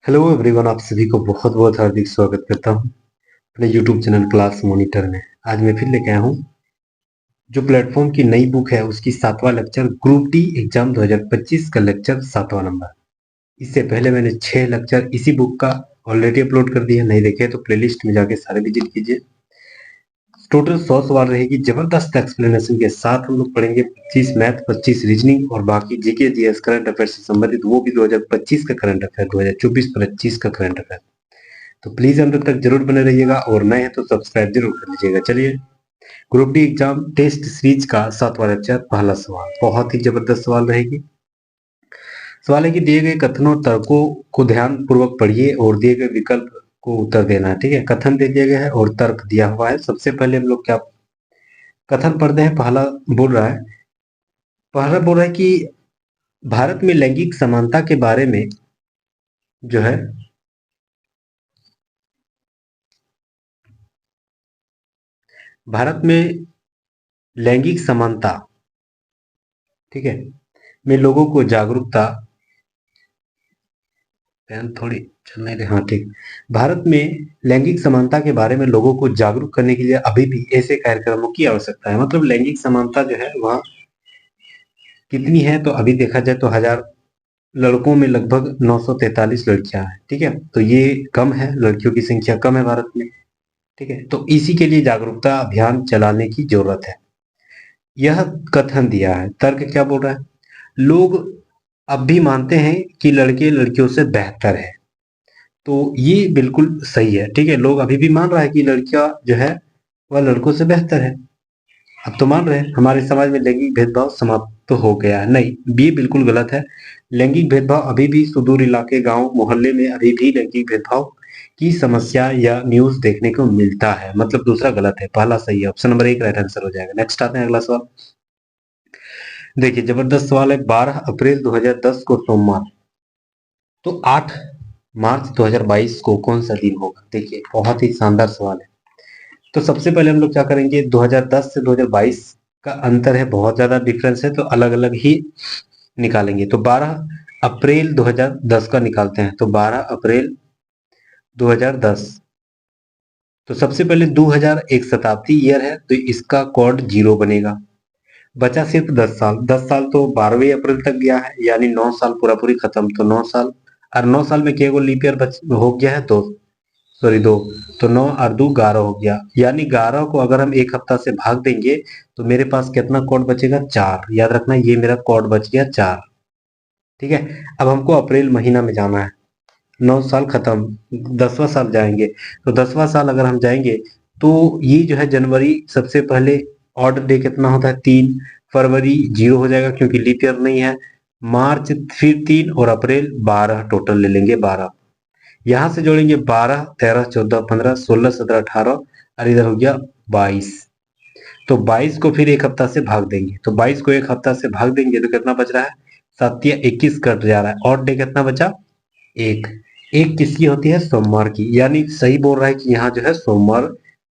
Hello everyone, आप सभी को बहुत बहुत हार्दिक स्वागत करता हूं अपने यूट्यूब चैनल क्लास मॉनिटर में। आज मैं फिर लेके आया हूं जो प्लेटफॉर्म की नई बुक है उसकी 7वां लेक्चर, ग्रुप डी एग्जाम 2025 का लेक्चर 7वां नंबर। इससे पहले मैंने 6 लेक्चर इसी बुक का ऑलरेडी अपलोड कर दिया, नहीं देखे तो प्लेलिस्ट में जाके सारे विजिट कीजिए। टोटल 100 सवाल रहेगी, जबरदस्त एक्सप्लेनेशन के साथ हम लोग पढ़ेंगे। 25 मैथ, 25 रीजनिंग और बाकी जीके जीएस करंट अफेयर से संबंधित, वो भी 2025 का करंट अफेयर, 2024-25 का करंट अफेयर। तो प्लीज अंत तक जरूर बने रहिएगा और नए हैं तो सब्सक्राइब जरूर कर लीजिएगा। चलिए, group D exam test series का 7वां लेक्चर, पहला सवाल बहुत ही जबरदस्त सवाल रहेगी। सवाल है कि दिए गए कथनों और तर्कों को ध्यान पूर्वक पढ़िए और दिए गए विकल्प को उत्तर देना है। ठीक है, कथन दे दिया गया है और तर्क दिया हुआ है। सबसे पहले हम लोग क्या कथन पढ़ते हैं। पहला बोल रहा है कि भारत में लैंगिक समानता के बारे में जो है भारत में लैंगिक समानता, ठीक है, में लोगों को जागरूकता, पेन थोड़ी चल नहीं रही, हाँ ठीक। भारत में लैंगिक समानता के बारे में लोगों को जागरूक करने के लिए अभी भी ऐसे कार्यक्रमों की आवश्यकता है। मतलब लैंगिक समानता जो है वह कितनी है, तो अभी देखा जाए तो 1000 लड़कों में लगभग 943 लड़कियां हैं। ठीक है, तो ये कम है, लड़कियों की संख्या कम है भारत में। ठीक है, तो इसी के लिए जागरूकता अभियान चलाने की जरूरत है। यह कथन दिया है। तर्क क्या बोल रहा है? लोग अब भी मानते हैं कि लड़के लड़कियों से बेहतर है। तो ये बिल्कुल सही है। ठीक है, लोग अभी भी मान रहा है कि लड़कियां जो है वह लड़कों से बेहतर है। अब तो मान रहे हैं हमारे समाज में लैंगिक भेदभाव समाप्त तो हो गया है। नहीं, ये बिल्कुल गलत है। लैंगिक भेदभाव अभी भी सुदूर इलाके, गांव मोहल्ले में अभी भी लैंगिक भेदभाव की समस्या या न्यूज देखने को मिलता है। मतलब दूसरा गलत है, पहला सही है। ऑप्शन नंबर 1 राइट आंसर हो जाएगा। नेक्स्ट आते हैं अगला सवाल। देखिए, जबरदस्त सवाल है। 12 अप्रैल 2010 को सोमवार, तो 8 मार्च 2022 को कौन सा दिन होगा? देखिए, बहुत ही शानदार सवाल है। तो सबसे पहले हम लोग क्या करेंगे, 2010 से 2022 का अंतर है, बहुत ज्यादा डिफरेंस है, तो अलग अलग ही निकालेंगे। तो 12 अप्रैल 2010 का निकालते हैं। तो 12 अप्रैल 2010, तो सबसे पहले 2000 एक शताब्दी ईयर है, तो इसका कोड 0 बनेगा। बचा सिर्फ 10 साल। 10 साल तो 12 अप्रैल तक गया है, यानी 9 साल पूरा पूरी खत्म, तो 9 साल। और 9 साल में केवल लीप ईयर हो गया है, 2, सॉरी 2। तो 9 और 2 11 हो गया, यानी 11 को अगर हम एक हफ्ता से भाग देंगे तो मेरे पास कितना कोड बचेगा? 4। याद रखना, ये मेरा कोड बच गया 4। ठीक है, अब हमको अप्रैल महीना में जाना है। 9 साल खत्म, 10वां साल जाएंगे। तो 10वां साल अगर हम जाएंगे तो ये जो है जनवरी, सबसे पहले ऑड डे कितना होता है? 3। फरवरी 0 हो जाएगा क्योंकि लीप ईयर नहीं है। मार्च फिर 3 और अप्रैल 12, टोटल ले लेंगे 12। यहां से जोड़ेंगे 12, 13, 14, 15, 16, 17, 18 और इधर हो गया 22। तो 22 को फिर एक हफ्ता से भाग देंगे। तो 22 को एक हफ्ता से भाग देंगे तो कितना बच रहा है? 7 या 21 कट जा रहा है। और डे कितना बचा? एक। एक किसकी होती है? सोमवार की। यानी सही बोल रहा है कि यहाँ जो है सोमवार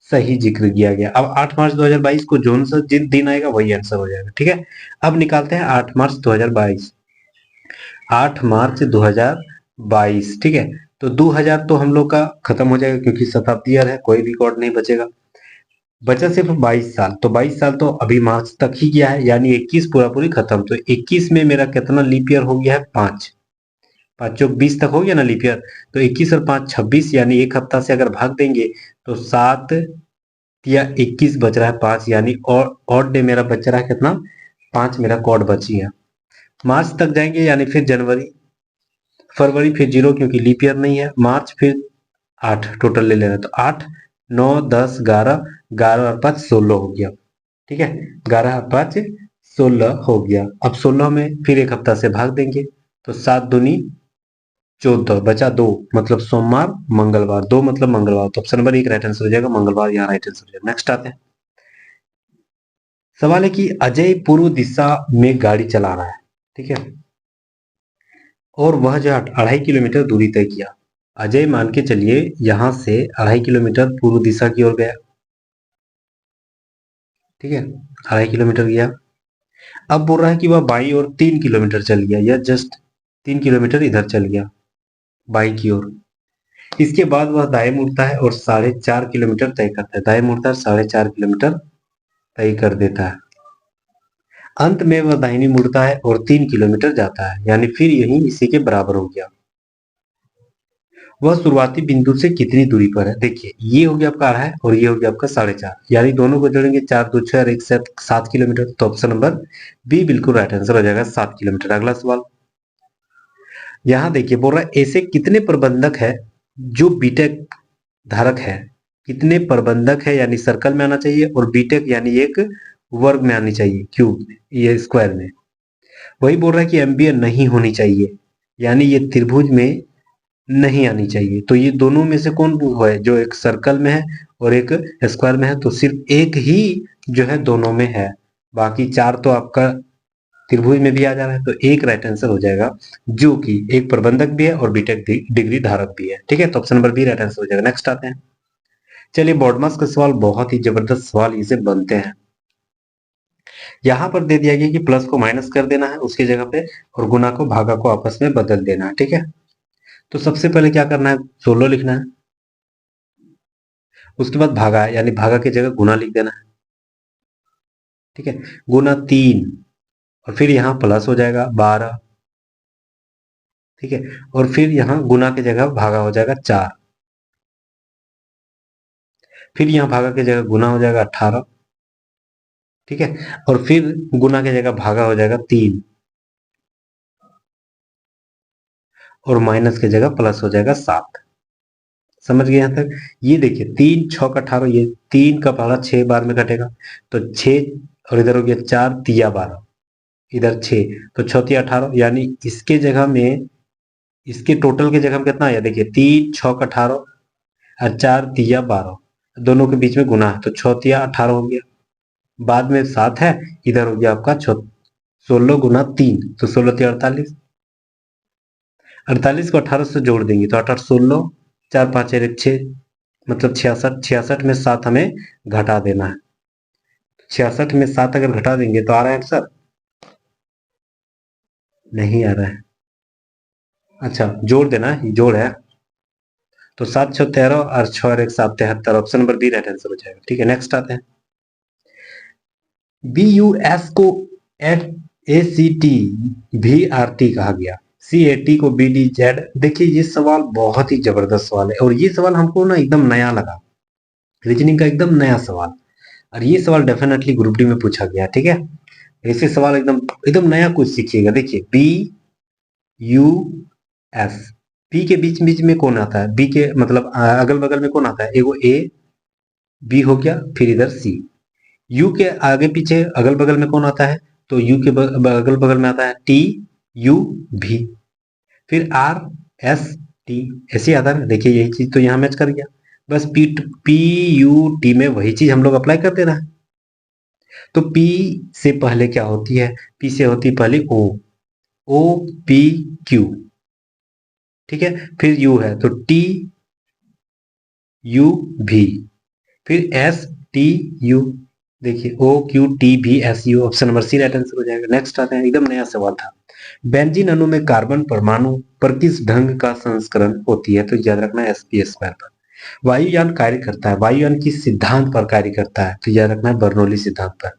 सही जिक्र किया गया। अब 8 मार्च 2022 को जोन सा जिन दिन आएगा वही आंसर हो जाएगा। ठीक है, अब निकालते हैं 8 मार्च 2022। 8 मार्च 2022, ठीक है। तो 2000 तो हम लोग का खत्म हो जाएगा क्योंकि शताब्दी ईयर है, कोई रिकॉर्ड नहीं बचेगा। बचा सिर्फ 22 साल। तो 22 साल तो अभी मार्च तक ही गया है, यानी 21 पूरा पूरी खत्म। तो 21 में मेरा कितना लीप ईयर हो गया है? 5। 5 चौक 20 तक हो गया ना लीप ईयर। तो 21 और 5 26, यानी एक हफ्ता से अगर भाग देंगे तो 7 या 21 बच रहा है 5, यानी और डे मेरा बच रहा है कितना? 5 मेरा कॉर्ड बच गया। मार्च तक जाएंगे, यानी फिर जनवरी, फरवरी फिर 0 क्योंकि लीप ईयर नहीं है, मार्च फिर 8, टोटल ले लेना। तो 8, 9, 10, 11, 11 और 5 16 हो गया। ठीक है, 11 और 5 16 हो गया। अब 16 में फिर एक हफ्ता से भाग देंगे तो 7 दूनी 14, बचा 2, मतलब सोमवार मंगलवार, 2 मतलब मंगलवार। तो ऑप्शन नंबर 1 राइट आंसर हो जाएगा, मंगलवार यहाँ राइट आंसर हो जाएगा। नेक्स्ट आते हैं। सवाल है कि अजय पूर्व दिशा में गाड़ी चला रहा है, ठीक है, और वह जो 2.5 किलोमीटर दूरी तय किया। अजय मान के चलिए यहां से 2.5 किलोमीटर पूर्व दिशा की ओर गया। ठीक है, 2.5 किलोमीटर गया। अब बोल रहा है कि वह बाईं ओर 3 किलोमीटर चल गया, या जस्ट 3 किलोमीटर इधर चल गया। बाई की ओर। इसके बाद वह दाएं मुड़ता है और 4.5 किलोमीटर तय करता है। दाएं मुड़ता है, 4.5 किलोमीटर तय कर देता है। अंत में वह दाहिनी मुड़ता है और 3 किलोमीटर जाता है, यानी फिर यही इसी के बराबर हो गया। वह शुरुआती बिंदु से कितनी दूरी पर है? देखिए, ये हो गया आपका 2.5 और ये हो गया आपका 4.5, यानी दोनों को जोड़ेंगे 4 2 6 और 1 7 किलोमीटर। तो ऑप्शन नंबर बी बिल्कुल राइट आंसर हो जाएगा, 7 किलोमीटर। अगला सवाल यहाँ देखिए, बोल रहा है ऐसे कितने प्रबंधक है जो बीटेक धारक है? कितने प्रबंधक है, यानी सर्कल में आना चाहिए, और बीटेक यानी एक वर्ग में आनी चाहिए, क्यूब में, ये स्क्वायर में। वही बोल रहा है कि एमबीए नहीं होनी चाहिए, यानी ये त्रिभुज में नहीं आनी चाहिए। तो ये दोनों में से कौन है जो एक सर्कल में है और एक स्क्वायर में है? तो सिर्फ एक ही जो है दोनों में है, बाकी 4 तो आपका त्रिभुज में भी आ जा रहा है। तो एक राइट आंसर हो जाएगा, जो कि एक प्रबंधक भी है और बीटेक डिग्री धारक भी है। ठीक है, तो option number B right answer हो जाएगा। नेक्स्ट आते हैं। चलिए, बॉडमास का सवाल बहुत ही जबरदस्त सवाल इसे बनते हैं। यहाँ पर दे दिया गया कि प्लस को माइनस कर देना है उसकी जगह पे, और गुना को भागा को आपस में बदल देना है। ठीक है, तो सबसे पहले क्या करना है, 16 लिखना है। उसके बाद भागा है, यानी भागा की जगह गुना लिख देना है। ठीक है, गुना 3, और फिर यहाँ प्लस हो जाएगा 12। ठीक है, और फिर यहाँ गुना की जगह भागा हो जाएगा 4, फिर यहाँ भागा की जगह गुना हो जाएगा 18। ठीक है, और फिर गुना की जगह भागा हो जाएगा 3, और माइनस की जगह प्लस हो जाएगा 7। समझ गए यहाँ तक? ये देखिए, 3 6 का 18, ये 3 का पहला 6 बार में कटेगा, तो 6, और इधर हो गया 4 तिया 12, इधर 6, तो 6 तिया 18, यानी इसके जगह में, इसके टोटल की जगह में कितना आया? देखिए, 3 6 का 18 और 4 तिया 12, दोनों के बीच में गुना है, तो 6 तिया 18 हो गया। बाद में 7 है, इधर हो गया आपका 16 गुना 3, तो 16 तिया 48, 48 को 18 से जोड़ देंगे तो 18 16, 4 5 1 6, मतलब 66। 66 में 7 हमें घटा देना है। 66 में 7 अगर घटा देंगे तो आ रहा है आंसर? नहीं आ रहा है। अच्छा, जोड़ देना है, जोड़ है, तो 7 6 13 और 6 और 1 7 73, option number B right answer हो जाएगा। ठीक है, नेक्स्ट आते हैं। बी यू एस को ए सी टी भी आर टी कहा गया, सी ए टी को बी डी जेड। देखिए, ये सवाल बहुत ही जबरदस्त सवाल है, और ये सवाल हमको ना एकदम नया लगा, रीजनिंग का एकदम नया सवाल, और ये सवाल डेफिनेटली ग्रुप डी में पूछा गया। ठीक है, ऐसे सवाल एकदम एकदम नया कुछ सीखिएगा। देखिए, बी यू एस, बी के बीच बीच में कौन आता है? बी के मतलब अगल बगल में कौन आता है? एगो ए, बी हो गया, फिर इधर सी। यू के आगे पीछे अगल बगल में कौन आता है? तो यू के अगल बगल में आता है टी यू भी, फिर आर एस टी, ऐसे आता है ना। देखिए, यही चीज तो यहाँ मैच कर गया, बस पी पी यू टी में वही चीज हम लोग अप्लाई कर दे रहे हैं। तो पी से पहले क्या होती है? पी से होती है पहले ओ, ओ पी क्यू। ठीक है, फिर यू है तो टी यू भी, फिर एस टी यू। देखिए, ओ क्यू टी भी S U, option number C right answer हो जाएगा। नेक्स्ट आते हैं, एकदम नया सवाल था। बेंजीन अणु में कार्बन परमाणु पर किस ढंग का संस्करण होती है? तो याद रखना है sp स्क्वायर पर। वायुयान कार्य करता है, वायुयान किस सिद्धांत पर कार्य करता है? तो याद रखना है बर्नौली सिद्धांत पर।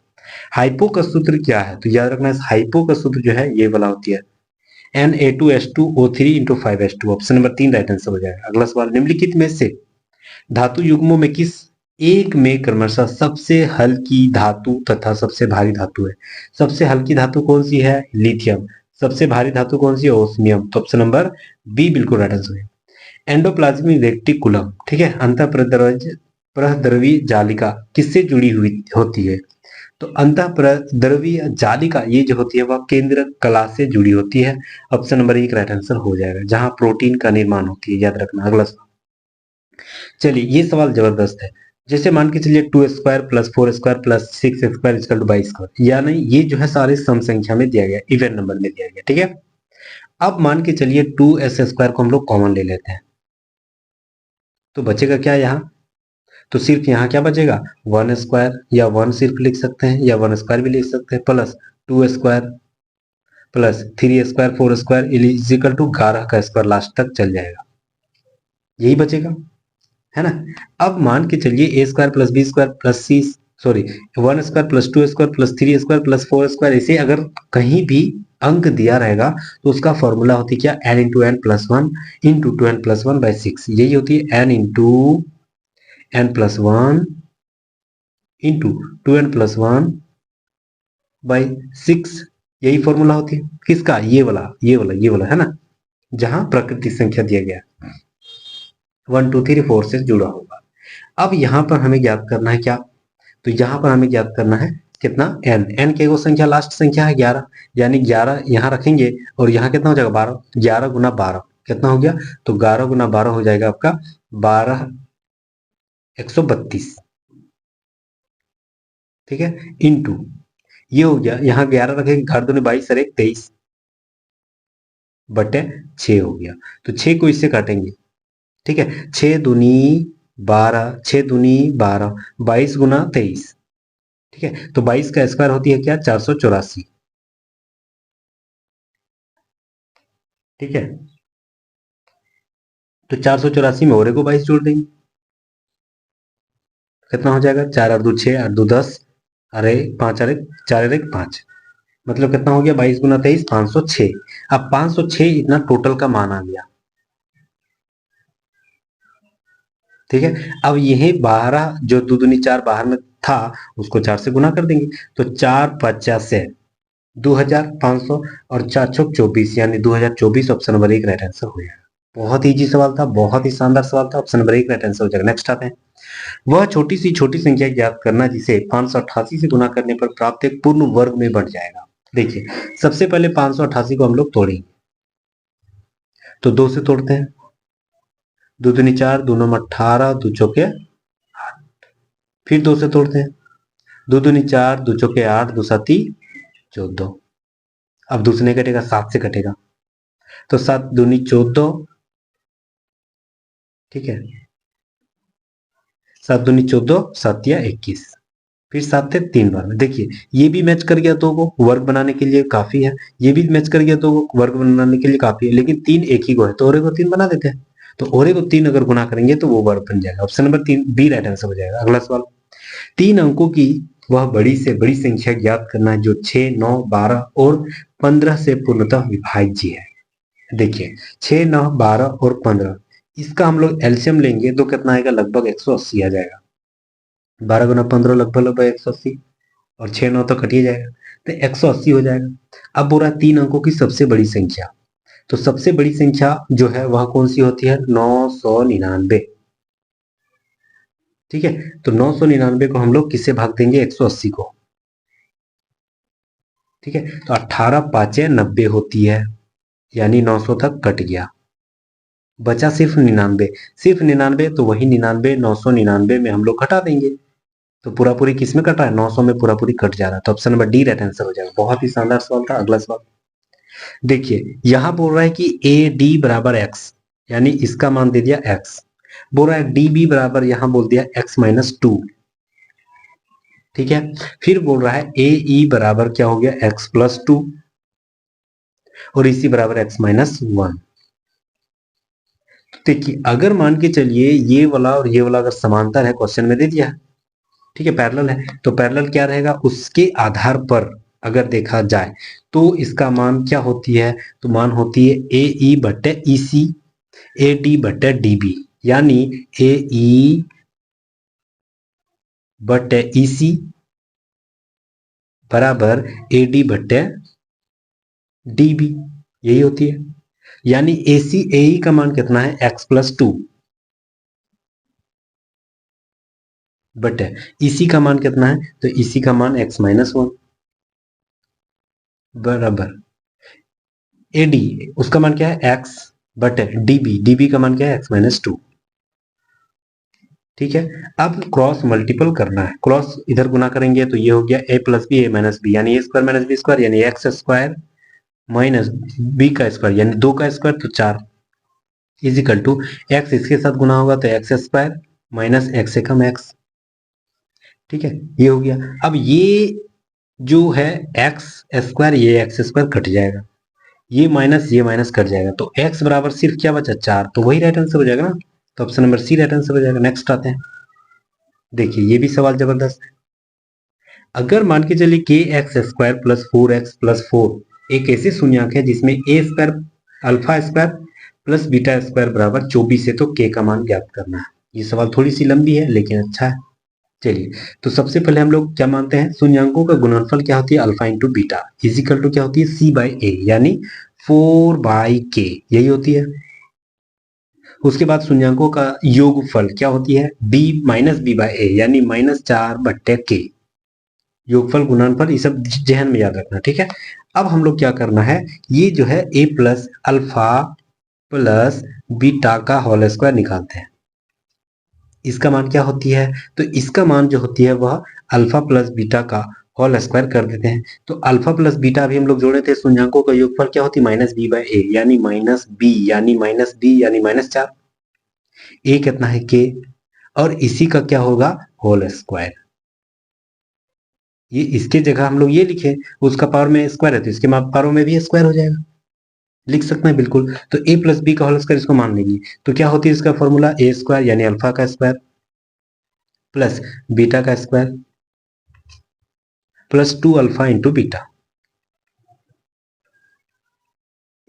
हाइपो का सूत्र क्या है? तो याद रखना है हाइपो का सूत्र जो है ये वाला होती है Na2S2O3 × 5S2, option number 3 right answer हो जाएगा। अगला सवाल, निम्नलिखित में से धातु युग्मों में किस एक में क्रमशः सबसे हल्की धातु तथा सबसे भारी धातु है? सबसे हल्की धातु कौन सी है? लिथियम। सबसे भारी धातु कौन सी है? ओस्मियम। तो ऑप्शन नंबर बी बिल्कुल राइट आंसर है। एंडोप्लाज्मिक रेटिकुलम, ठीक है, अंतःप्रद्रवी जालिका किससे जुड़ी हुई होती है? तो अंतःप्रद्रवीय जालिका ये जो होती है वह केंद्र कला से जुड़ी होती है, ऑप्शन नंबर 1 राइट आंसर हो जाएगा, जहां प्रोटीन का निर्माण होती है, याद रखना। अगला सवाल, चलिए, ये सवाल जबरदस्त है। जैसे मान के चलिए 2² + 4² + 6² = 22, यानी ये जो है सारे सम संख्या में दिया गया, इवन नंबर में दिया गया। ठीक है, अब मान के चलिए 2s² को हम लोग कॉमन ले लेते हैं, तो बचेगा क्या यहाँ? तो सिर्फ यहाँ क्या बचेगा? 1² या 1 सिर्फ लिख सकते हैं, या 1² भी लिख सकते हैं, plus 2² plus 3 square 4 square is equal to 11 का स्क्वायर लास्ट तक चल जाएगा, यही बचेगा, है ना। अब मान के चलिए A square plus B square plus C, sorry 1 square plus 2 square plus 3 square plus 4 square, ऐसे अगर कहीं भी अंक दिया रहेगा तो उसका फॉर्मूला होती है क्या, N into N plus one into two N plus one by six, यही होती है N into N plus one into two N plus one by six, यही फॉर्मूला होती है किसका, ये वाला है ना, जहां प्राकृतिक संख्या दिया गया 1 2 3 4 से जुड़ा होगा। अब यहां पर हमें ज्ञात करना है क्या, तो यहां पर हमें ज्ञात करना है कितना, एन, एन की वो संख्या लास्ट संख्या है 11, यानी 11 यहां रखेंगे और यहाँ कितना हो जाएगा 12, 11 गुना 12 कितना हो गया, तो 11 गुना 12 हो जाएगा आपका 12 132, ठीक है, इंटू ये हो गया, यहाँ 11 रखेंगे, घर दूनी 22 और 1 23 बटे 6 हो गया, तो 6 को इससे काटेंगे, ठीक है, 6 दूनी 12, 6 दूनी 12, 22 गुना 23, ठीक है, तो 22 का स्क्वायर होती है क्या, 484, ठीक है, तो 484 में और को 22 जोड़ देंगे, कितना हो जाएगा, 4 और 2 6, 8 2 10, अरे 5 अरे 4 अरे 5, मतलब कितना हो गया 22 गुना 23 506। अब 506 इतना टोटल का मान आ गया, ठीक है। अब यही 12 जो दो दूनी 4 बाहर में था उसको 4 से गुना कर देंगे, तो 4 50 है 2500 और 4 छक 24, यानी 2024 ऑप्शन नंबर 1 राइट आंसर हो जाएगा। बहुत इजी सवाल था, बहुत ही शानदार सवाल था, ऑप्शन नंबर 1 राइट आंसर हो जाएगा। नेक्स्ट आते हैं, वह छोटी सी छोटी संख्या ज्ञात करना जिसे 588 से गुना करने पर प्राप्त एक पूर्ण वर्ग में बढ़ जाएगा। देखिए सबसे पहले 588 को हम लोग तोड़ेंगे, तो 2 से तोड़ते हैं, दो दूनी 4, दो नौ 18, दो चौके 8, फिर 2 से तोड़ते हैं, दो दूनी 4, दो चौके 8, दो साती 14, अब दूसरे नहीं कटेगा 7 से कटेगा, तो 7 दूनी 14, ठीक है, 7 दूनी 14, 7 या 21, फिर 7 थे 3 बार में, देखिए ये भी मैच कर गया, 2 को वर्ग बनाने के लिए काफी है, ये भी मैच कर गया, 2 को वर्ग बनाने के लिए काफी है, लेकिन 3 एक ही को है तो औरे को 3 बना देते हैं, तो औरे को 3 अगर गुना करेंगे तो वो वर्ग बन जाएगा, option number 3 B right answer हो जाएगा। अगला सवाल, 3 अंकों की वह बड़ी से बड़ी संख्या ज्ञात करना है जो 6 9 12 और 15 से पूर्णतः विभाज्य है। देखिए 6 9 12 और 15, इसका हम लोग एलसीएम लेंगे तो कितना आएगा, लगभग 180 आ जाएगा, 12 गुना 15 लगभग लगभग 180, और 6 9 तो कट ही जाएगा, तो 180 हो जाएगा। अब बोल रहा है 3 अंकों की सबसे बड़ी संख्या, तो सबसे बड़ी संख्या जो है वह कौन सी होती है, 999, ठीक है, तो 999 को हम लोग किससे भाग देंगे, 180 को, ठीक है, तो 18 पांचे 90 होती है, यानी 900 तक कट गया, बचा सिर्फ 99, सिर्फ 99, तो वही 99 999 में हम लोग घटा देंगे, तो पूरा पूरी किस में कट रहा है, 900 में पूरा पूरी कट जा रहा है, तो option number D right answer हो जाएगा। बहुत ही शानदार सवाल था। अगला सवाल देखिए, यहां बोल रहा है कि ए डी बराबर एक्स, यानी इसका मान दे दिया एक्स, बोल रहा है डी बी बराबर यहां बोल दिया एक्स माइनस टू, ठीक है, फिर बोल रहा है ए ई बराबर क्या हो गया, एक्स प्लस टू, और इसी बराबर एक्स माइनस वन। देखिए अगर मान के चलिए ये वाला और ये वाला अगर समांतर है, क्वेश्चन में दे दिया है, ठीक है, पैरेलल है, तो पैरेलल क्या रहेगा, उसके आधार पर अगर देखा जाए तो इसका मान क्या होती है, तो मान होती है ए ई बटे ई सी, ए डी बटे डी बी, यानी ए ई बटे ई सी बराबर ए डी बटे डी बी, यही होती है, यानी ए सी ए ई का मान कितना है, एक्स प्लस टू, बटे इसी का मान कितना है, तो इसी का मान एक्स माइनस वन बराबर ए डी, उसका मान क्या है एक्स, बटे डीबी, डीबी का मान क्या है एक्स माइनस टू, ठीक है। अब क्रॉस मल्टीपल करना है, क्रॉस इधर गुना करेंगे तो ये हो गया ए प्लस बी ए माइनस बी, यानी ए स्क्वायर माइनस बी स्क्वायर, यानी एक्स स्क्वायर माइनस बी का स्क्वायर, यानी 2 का स्क्वायर तो 4, इजिकल टू एक्स इसके साथ गुना होगा तो एक्स स्क्वायर माइनस एक्स से कम एक्स, ठीक है, ये हो गया। अब ये जो है एक्स स्क्वायर, ये एक्स स्क्वायर कट जाएगा, ये माइनस कट जाएगा, तो एक्स बराबर सिर्फ क्या बचा 4, तो वही राइट आंसर हो जाएगा ना। तो option number C right answer हो जाएगा। नेक्स्ट आते हैं, देखिए ये भी सवाल जबरदस्त है। अगर मान के चलिए के x square plus 4x plus 4 एक ऐसे शून्यक है जिसमें A square alpha square plus beta square बराबर 24 है, तो के का मान ज्ञात करना है। ये सवाल थोड़ी सी लंबी है लेकिन अच्छा है। चलिए, तो सबसे पहले हम लोग क्या मानते हैं, शून्यंकों का गुणनफल क्या होती है, alpha into beta is equal to क्या होती है, सी बाई ए, यानी 4/k, यही होती है। उसके बाद शून्यंकों का योगफल क्या होती है, b माइनस बी बाई ए, यानी -4/k। योगफल गुणनफल ये सब जहन में याद रखना, ठीक है। अब हम लोग क्या करना है, ये जो है a plus alpha plus beta का होल स्क्वायर निकालते हैं। इसका मान क्या होती है, तो इसका मान जो होती है वह अल्फा प्लस बीटा का होल स्क्वायर कर देते हैं। तो अल्फा प्लस बीटा भी हम लोग जोड़े थे, शून्यंकों का योगफल क्या होती है, -b/a, यानी -b यानी -b यानी -4। ए कितना है, के, और इसी का क्या होगा, होल स्क्वायर। ये इसके जगह हम लोग ये लिखे, उसका पावर में स्क्वायर है तो इसके पावर में भी स्क्वायर हो जाएगा, लिख सकते हैं बिल्कुल। तो ए प्लस बी का होल स्क्वायर इसको मान लेंगे, तो क्या होती है इसका फॉर्मूला, ए स्क्वायर यानी अल्फा का स्क्वायर प्लस बीटा का square plus 2 alpha into beta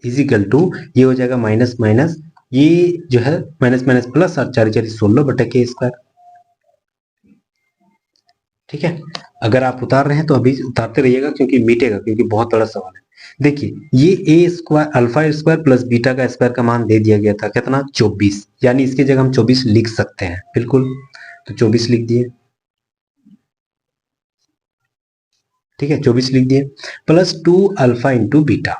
is equal to, ये हो जाएगा माइनस माइनस, ये जो है माइनस माइनस प्लस, और 4 4 16/k स्क्वायर। ठीक है, अगर आप उतार रहे हैं तो अभी उतारते रहिएगा क्योंकि मिटेगा, क्योंकि बहुत बड़ा सवाल है। देखिए, ये A square alpha square plus beta का स्क्वायर का मान दे दिया गया था कितना, 24, यानी इसकी जगह हम 24 लिख सकते हैं बिल्कुल। तो 24 लिख दिए, ठीक है, 24 लिख दिए, प्लस 2 अल्फा इंटू बीटा।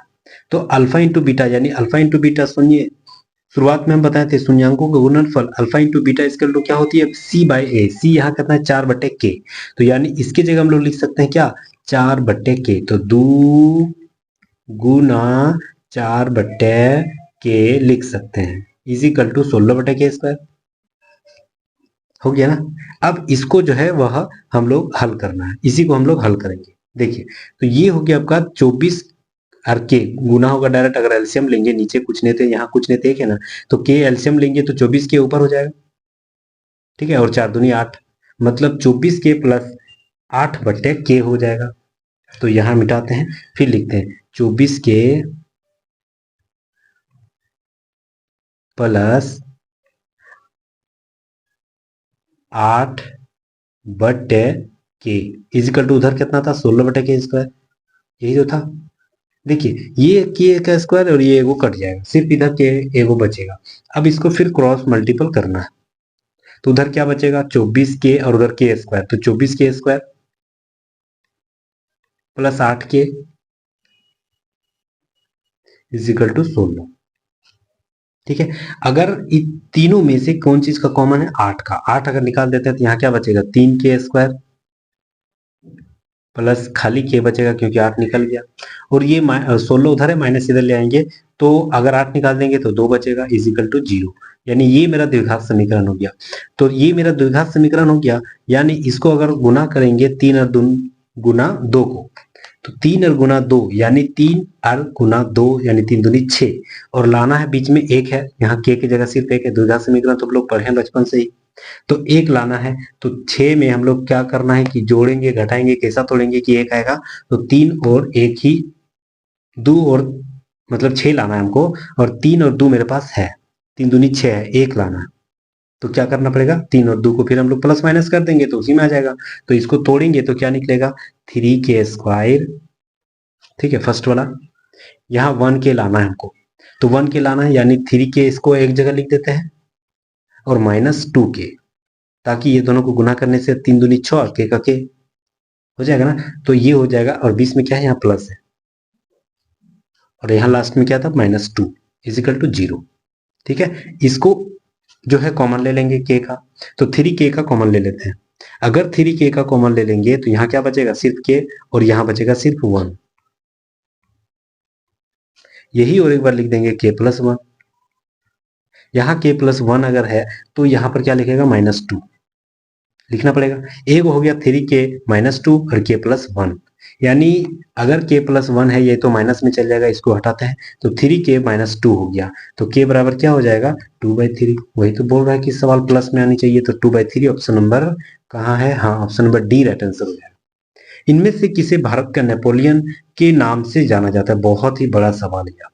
तो अल्फा इंटू बीटा यानी अल्फा इंटू बीटा, सुनिए शुरुआत में हम बताए थे शून्यंकों का गुणनफल अल्फा इंटू बीटा इसके क्या होती है, सी बाई ए, सी यहाँ कितना है 4/k, तो यानी इसकी जगह हम लोग लिख सकते हैं क्या, 4/k, तो 2 गुना 4/k लिख सकते हैं, इजिकल टू 16/k स्क्वायर। हो गया ना। अब इसको जो है वह हम लोग हल करना है, इसी को हम लोग हल करेंगे। देखिए, तो ये हो गया आपका 24 और के गुना होगा डायरेक्ट, अगर एलसीएम लेंगे, नीचे कुछ नहीं थे यहाँ कुछ नहीं थे, एक है ना, तो के एलसीएम लेंगे तो 24 के ऊपर हो जाएगा, ठीक है, और 4 दूनी 8, मतलब 24k प्लस 8/k हो जाएगा। तो यहाँ मिटाते हैं, फिर लिखते हैं 24k plus 8/k is equal to उधर कितना था, 16/k स्क्वायर, यही तो था। देखिए, ये के का स्क्वायर और ये एगो कट जाएगा, सिर्फ इधर के एगो बचेगा। अब इसको फिर क्रॉस मल्टीपल करना है, तो उधर क्या बचेगा, 24k और उधर के स्क्वायर, तो 24k square plus 8k is equal to 16। ठीक है, अगर इन तीनों में से कौन चीज का कॉमन है, 8 का, 8 अगर निकाल देते हैं तो यहाँ क्या बचेगा, 3k स्क्वायर प्लस खाली के बचेगा क्योंकि 8 निकल गया, और ये 16 उधर है, माइनस इधर ले आएंगे, तो अगर 8 निकाल देंगे तो 2 बचेगा इजिकल टू 0, यानी ये मेरा द्विघात समीकरण हो गया। तो ये मेरा द्विघात समीकरण हो गया, यानी इसको अगर गुना करेंगे 3 और 2 गुना 2 को, तो 3 और गुना 2 यानी 3 और गुना 2 यानी 3 दूनी 6, और लाना है बीच में 1 है, यहाँ के की जगह सिर्फ 1 है, द्विघात समीकरण तो हम लोग पढ़े हैं बचपन से ही, तो 1 लाना है। तो 6 में हम लोग क्या करना है कि जोड़ेंगे घटाएंगे, कैसा तोड़ेंगे कि 1 आएगा, तो 3 और 1 ही 2 और मतलब 6 लाना है हमको, और 3 और 2 मेरे पास है, 3 दूनी 6 है, 1 लाना है। तो क्या करना पड़ेगा, 3 और 2 को फिर हम लोग प्लस माइनस कर देंगे तो उसी में आ जाएगा। तो इसको तोड़ेंगे तो क्या निकलेगा, 3k स्क्वायर, ठीक है, फर्स्ट वाला। यहाँ 1k लाना है हमको, तो 1k लाना है, यानी 3k इसको एक जगह लिख देते हैं, और -2k, ताकि ये दोनों को गुना करने से 3 दूनी 6 और के का के हो जाएगा ना, तो ये हो जाएगा, और बीच में क्या है, यहाँ प्लस है, और यहाँ लास्ट में क्या था, -2 इजिकल टू 0। ठीक है, इसको जो है कॉमन ले लेंगे के का, तो 3k का कॉमन ले लेते हैं। अगर 3k का कॉमन ले लेंगे तो यहाँ क्या बचेगा, सिर्फ के, और यहाँ बचेगा सिर्फ 1, यही और एक बार लिख देंगे k प्लस 1। यहाँ k प्लस 1 अगर है तो यहाँ पर क्या लिखेगा, -2 लिखना पड़ेगा। एक हो गया 3k -2 और k प्लस 1, यानी अगर k प्लस 1 है, ये तो माइनस में चल जाएगा, इसको हटाते हैं तो 3k माइनस 2 हो गया, तो k बराबर क्या हो जाएगा 2/3। वही तो बोल रहा है कि सवाल प्लस में आनी चाहिए, तो 2/3 ऑप्शन नंबर कहाँ है, हाँ option number D right answer हो जाएगा। इनमें से किसे भारत का नेपोलियन के नाम से जाना जाता है, बहुत ही बड़ा सवाल है,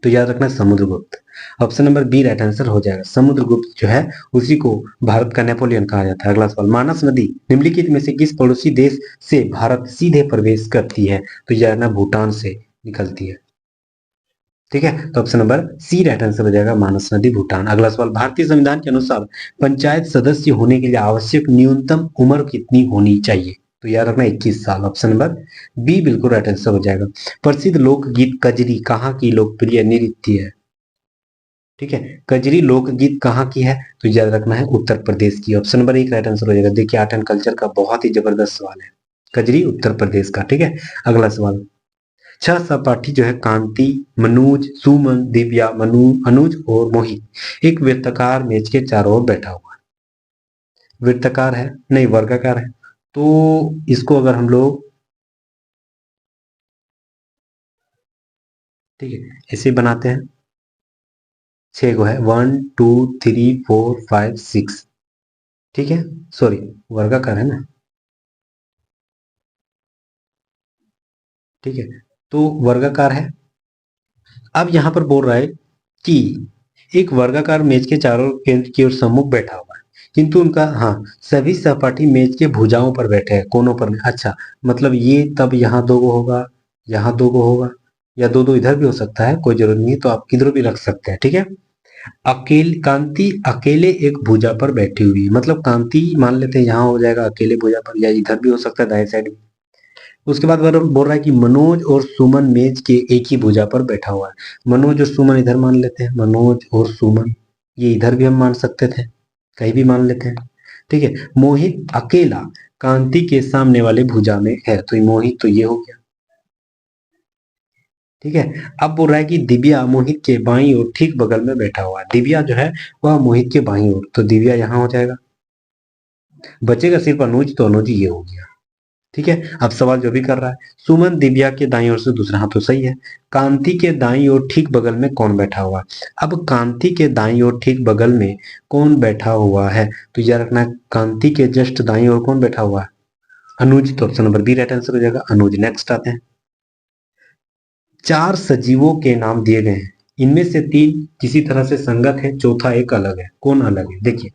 तो याद रखना Samudragupta. Option number B right answer हो जाएगा, समुद्रगुप्त जो है उसी को भारत का नेपोलियन कहा जाता है। अगला सवाल, मानस नदी निम्नलिखित में से किस पड़ोसी देश से भारत सीधे प्रवेश करती है, तो यह ना भूटान से निकलती है। ठीक है, तो option number C right answer हो जाएगा, मानस नदी भूटान। अगला सवाल, भारतीय संविधान के अनुसार पंचायत सदस्य होने के लिए आवश्यक न्यूनतम उम्र कितनी होनी चाहिए, तो याद रखना 21 साल। ऑप्शन नंबर बी बिल्कुल राइट आंसर हो जाएगा। प्रसिद्ध लोकगीत कजरी कहाँ की लोकप्रिय नृत्य है, ठीक है, कजरी लोकगीत कहाँ की है, तो याद रखना है उत्तर प्रदेश की। ऑप्शन नंबर एक राइट आंसर हो जाएगा। देखिए आर्ट एंड कल्चर का बहुत ही जबरदस्त सवाल है, कजरी उत्तर प्रदेश का। ठीक है, अगला सवाल, छह सहपाठी जो है कांति, मनोज, सुमन, दिव्या, मनु, अनुज और मोहित एक वृत्ताकार मेज के चारों ओर बैठा हुआ है। वृत्ताकार है नहीं, वर्गाकार है, तो इसको अगर हम लोग, ठीक है, ऐसे बनाते हैं, 6 को है, 1 2 3 4 5 6, ठीक है, सॉरी वर्गाकार है ना, ठीक है, तो वर्गाकार है। अब यहां पर बोल रहा है कि एक वर्गाकार मेज के चारों केंद्र की ओर सम्मुख बैठा हुआ है, किंतु उनका, हाँ, सभी सहपाठी मेज के भुजाओं पर बैठे हैं, कोनों पर नहीं। अच्छा, मतलब ये तब यहाँ दो गो होगा, यहाँ दो गो होगा, या दो दो इधर भी हो सकता है, कोई जरूरत नहीं है, तो आप किधर भी रख सकते हैं। ठीक है, अकेले कांति अकेले एक भुजा पर बैठी हुई है, मतलब कांति मान लेते हैं यहाँ हो जाएगा अकेले भुजा पर, या इधर भी हो सकता है दाएं साइड। उसके बाद बोल रहा है कि मनोज और सुमन मेज के एक ही भुजा पर बैठा हुआ है। मनोज और सुमन इधर मान लेते हैं, मनोज और सुमन, ये इधर भी हम मान सकते थे, कहीं भी मान लेते हैं। ठीक है, मोहित अकेला कांति के सामने वाले भुजा में है, तो मोहित तो ये हो गया। ठीक है, अब बोल रहा है कि दिव्या मोहित के बाईं ओर ठीक बगल में बैठा हुआ है, दिव्या जो है वह मोहित के बाईं ओर, तो दिव्या यहाँ हो जाएगा। बचेगा सिर्फ अनुज, तो अनुज ये हो गया। ठीक है, अब सवाल जो भी कर रहा है, सुमन दिव्या के दाईं ओर से दूसरा, हाँ तो सही है। कांति के दाईं ओर ठीक बगल में कौन बैठा हुआ है, अब कांति के दाईं ओर ठीक बगल में कौन बैठा हुआ है, तो याद रखना कांति के जस्ट दाईं ओर कौन बैठा हुआ है, अनुज, तो option number B right answer हो जाएगा, अनुज। नेक्स्ट आते हैं, चार सजीवों के नाम दिए गए हैं, इनमें से तीन किसी तरह से संगत है, चौथा एक अलग है, कौन अलग है, देखिए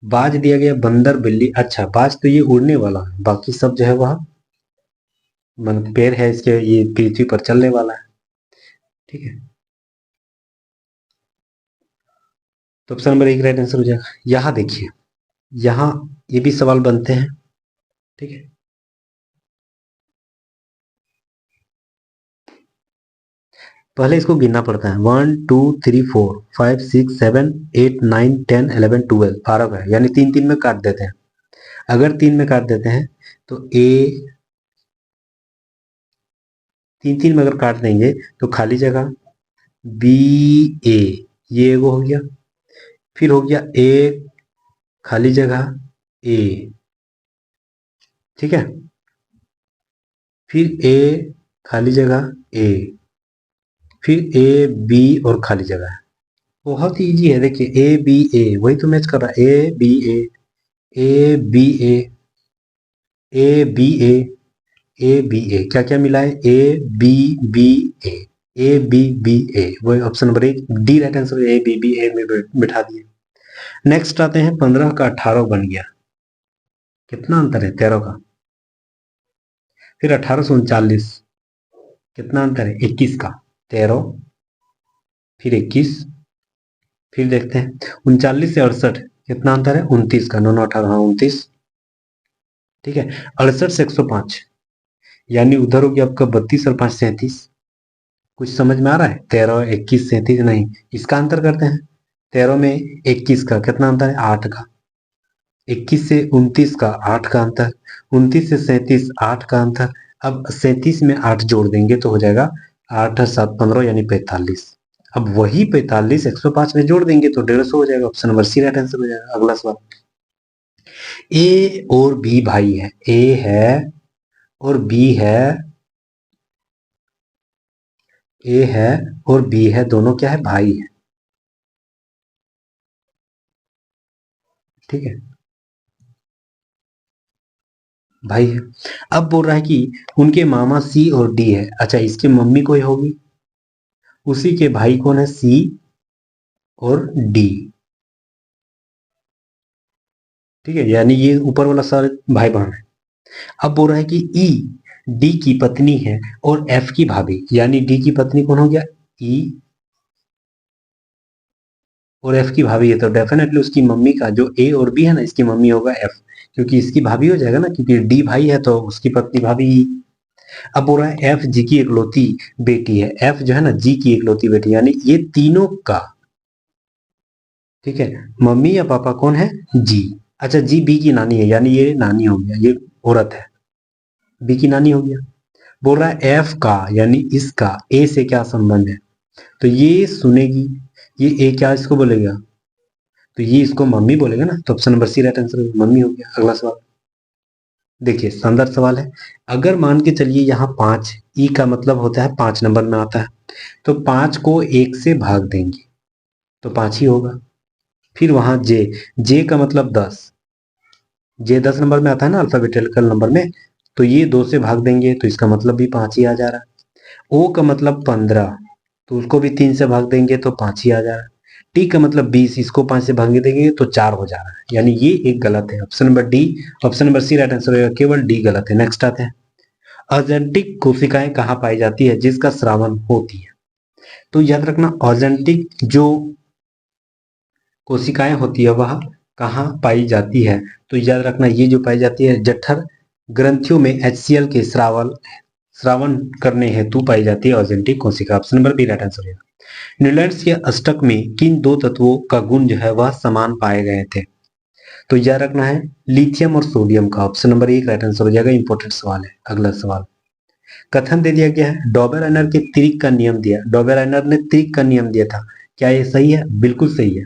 बाज दिया गया, बंदर, बिल्ली। अच्छा, बाज तो ये उड़ने वाला है, बाकी सब जो है वह पैर है इसके, ये पृथ्वी पर चलने वाला है। ठीक है, तो ऑप्शन नंबर एक राइट आंसर हो जाएगा। यहाँ देखिए, यहाँ ये भी सवाल बनते हैं। ठीक है, पहले इसको गिनना पड़ता है, 1 2 3 4 5 6 7 8 9 10 11 12, 12 है, यानी तीन तीन में काट देते हैं। अगर तीन में काट देते हैं तो ए, तीन तीन में अगर काट देंगे तो खाली जगह बी ए, ये एगो हो गया, फिर हो गया ए खाली जगह ए, ठीक है, फिर ए खाली जगह ए, फिर ए बी और खाली जगह है। बहुत ही इजी है, देखिए ए बी ए, वही तो मैच कर रहा है, A B A, A B A, A B A, A B A, क्या क्या मिला है, A B B A, A B B A, वही ऑप्शन नंबर एक D right answer, A B B A में बिठा दिए। नेक्स्ट आते हैं, 15 का 18 बन गया, कितना अंतर है, 13 का। फिर 1839, कितना अंतर है, 21 का, 13, फिर 21, फिर देखते हैं 39 से 68, कितना अंतर है, 29 का, 9 9 18, 29। ठीक है, 68 से 105, यानी उधर हो गया आपका 32 और 5 37। कुछ समझ में आ रहा है, 13 21 37 नहीं, इसका अंतर करते हैं, 13 में 21 का कितना अंतर है, 8 का, 21 से 29 का 8 का अंतर, 29 से 37 8 का अंतर। अब 37 में 8 जोड़ देंगे तो हो जाएगा 8 7 15, यानी 45। अब वही 45 105 में जोड़ देंगे तो 150 हो जाएगा, option number C right answer हो जाएगा। अगला सवाल, ए और बी भाई है, ए है और बी है, ए है और बी है, दोनों क्या है, भाई है। ठीक है, भाई है। अब बोल रहा है कि उनके मामा सी और डी है। अच्छा, इसकी मम्मी कोई होगी, उसी के भाई कौन है, सी और डी। ठीक है, यानी ये ऊपर वाला सारे भाई बहन है। अब बोल रहा है कि ई डी की पत्नी है और एफ की भाभी, यानी डी की पत्नी कौन हो गया, ई, और एफ की भाभी है, तो डेफिनेटली उसकी मम्मी का जो ए और बी है ना, इसकी मम्मी होगा एफ, क्योंकि इसकी भाभी हो जाएगा ना, क्योंकि डी भाई है तो उसकी पत्नी भाभी ई। अब बोल रहा है एफ जी की इकलौती बेटी है, एफ जो है ना जी की इकलौती बेटी, यानी ये तीनों का, ठीक है, मम्मी या पापा कौन है, जी। अच्छा, जी बी की नानी है, यानी ये नानी हो गया, ये औरत है, बी की नानी हो गया। बोल रहा है एफ का, यानी इसका ए से क्या संबंध है, तो ये सुनेगी, ये ए क्या इसको बोलेगा, तो ये इसको मम्मी बोलेगा ना, तो option number C right answer mummy हो गया। अगला सवाल देखिए, शानदार सवाल है। अगर मान के चलिए यहाँ 5, ई का मतलब होता है 5 नंबर में आता है, तो 5 को 1 से भाग देंगे तो 5 ही होगा। फिर वहां जे, जे का मतलब 10, जे 10 नंबर में आता है ना अल्फाबेटिकल नंबर में, तो ये 2 से भाग देंगे तो इसका मतलब भी 5 ही आ जा रहा है। ओ का मतलब 15, तो उसको भी 3 से भाग देंगे तो 5 ही आ जा रहा है। टी का मतलब 20, इसको 5 से भाग देंगे तो 4 हो जा रहा है, यानी ये एक गलत है, option number D, option number C right answer होगा, केवल डी गलत है। नेक्स्ट आते हैं, ऑर्जेंटिक कोशिकाएं कहाँ पाई जाती है जिसका श्रावण होती है, तो याद रखना ऑर्जेंटिक जो कोशिकाएं होती है वह कहाँ पाई जाती है, तो याद रखना ये जो पाई जाती है जठर ग्रंथियों में HCl के श्रावण करने हेतु पाई जाती है ऑर्जेंटिक कोशिका, option number B right answer है। न्यूलैंड्स के अष्टक में किन दो तत्वों का गुण जो है वह समान पाए गए थे, तो याद रखना है लिथियम और सोडियम का, ऑप्शन नंबर एक राइट आंसर हो जाएगा। इंपॉर्टेंट सवाल है। अगला सवाल, कथन दे दिया गया है डॉबेराइनर के त्रिक का नियम दिया, डॉबेराइनर ने त्रिक का नियम दिया था, क्या ये सही है, बिल्कुल सही है,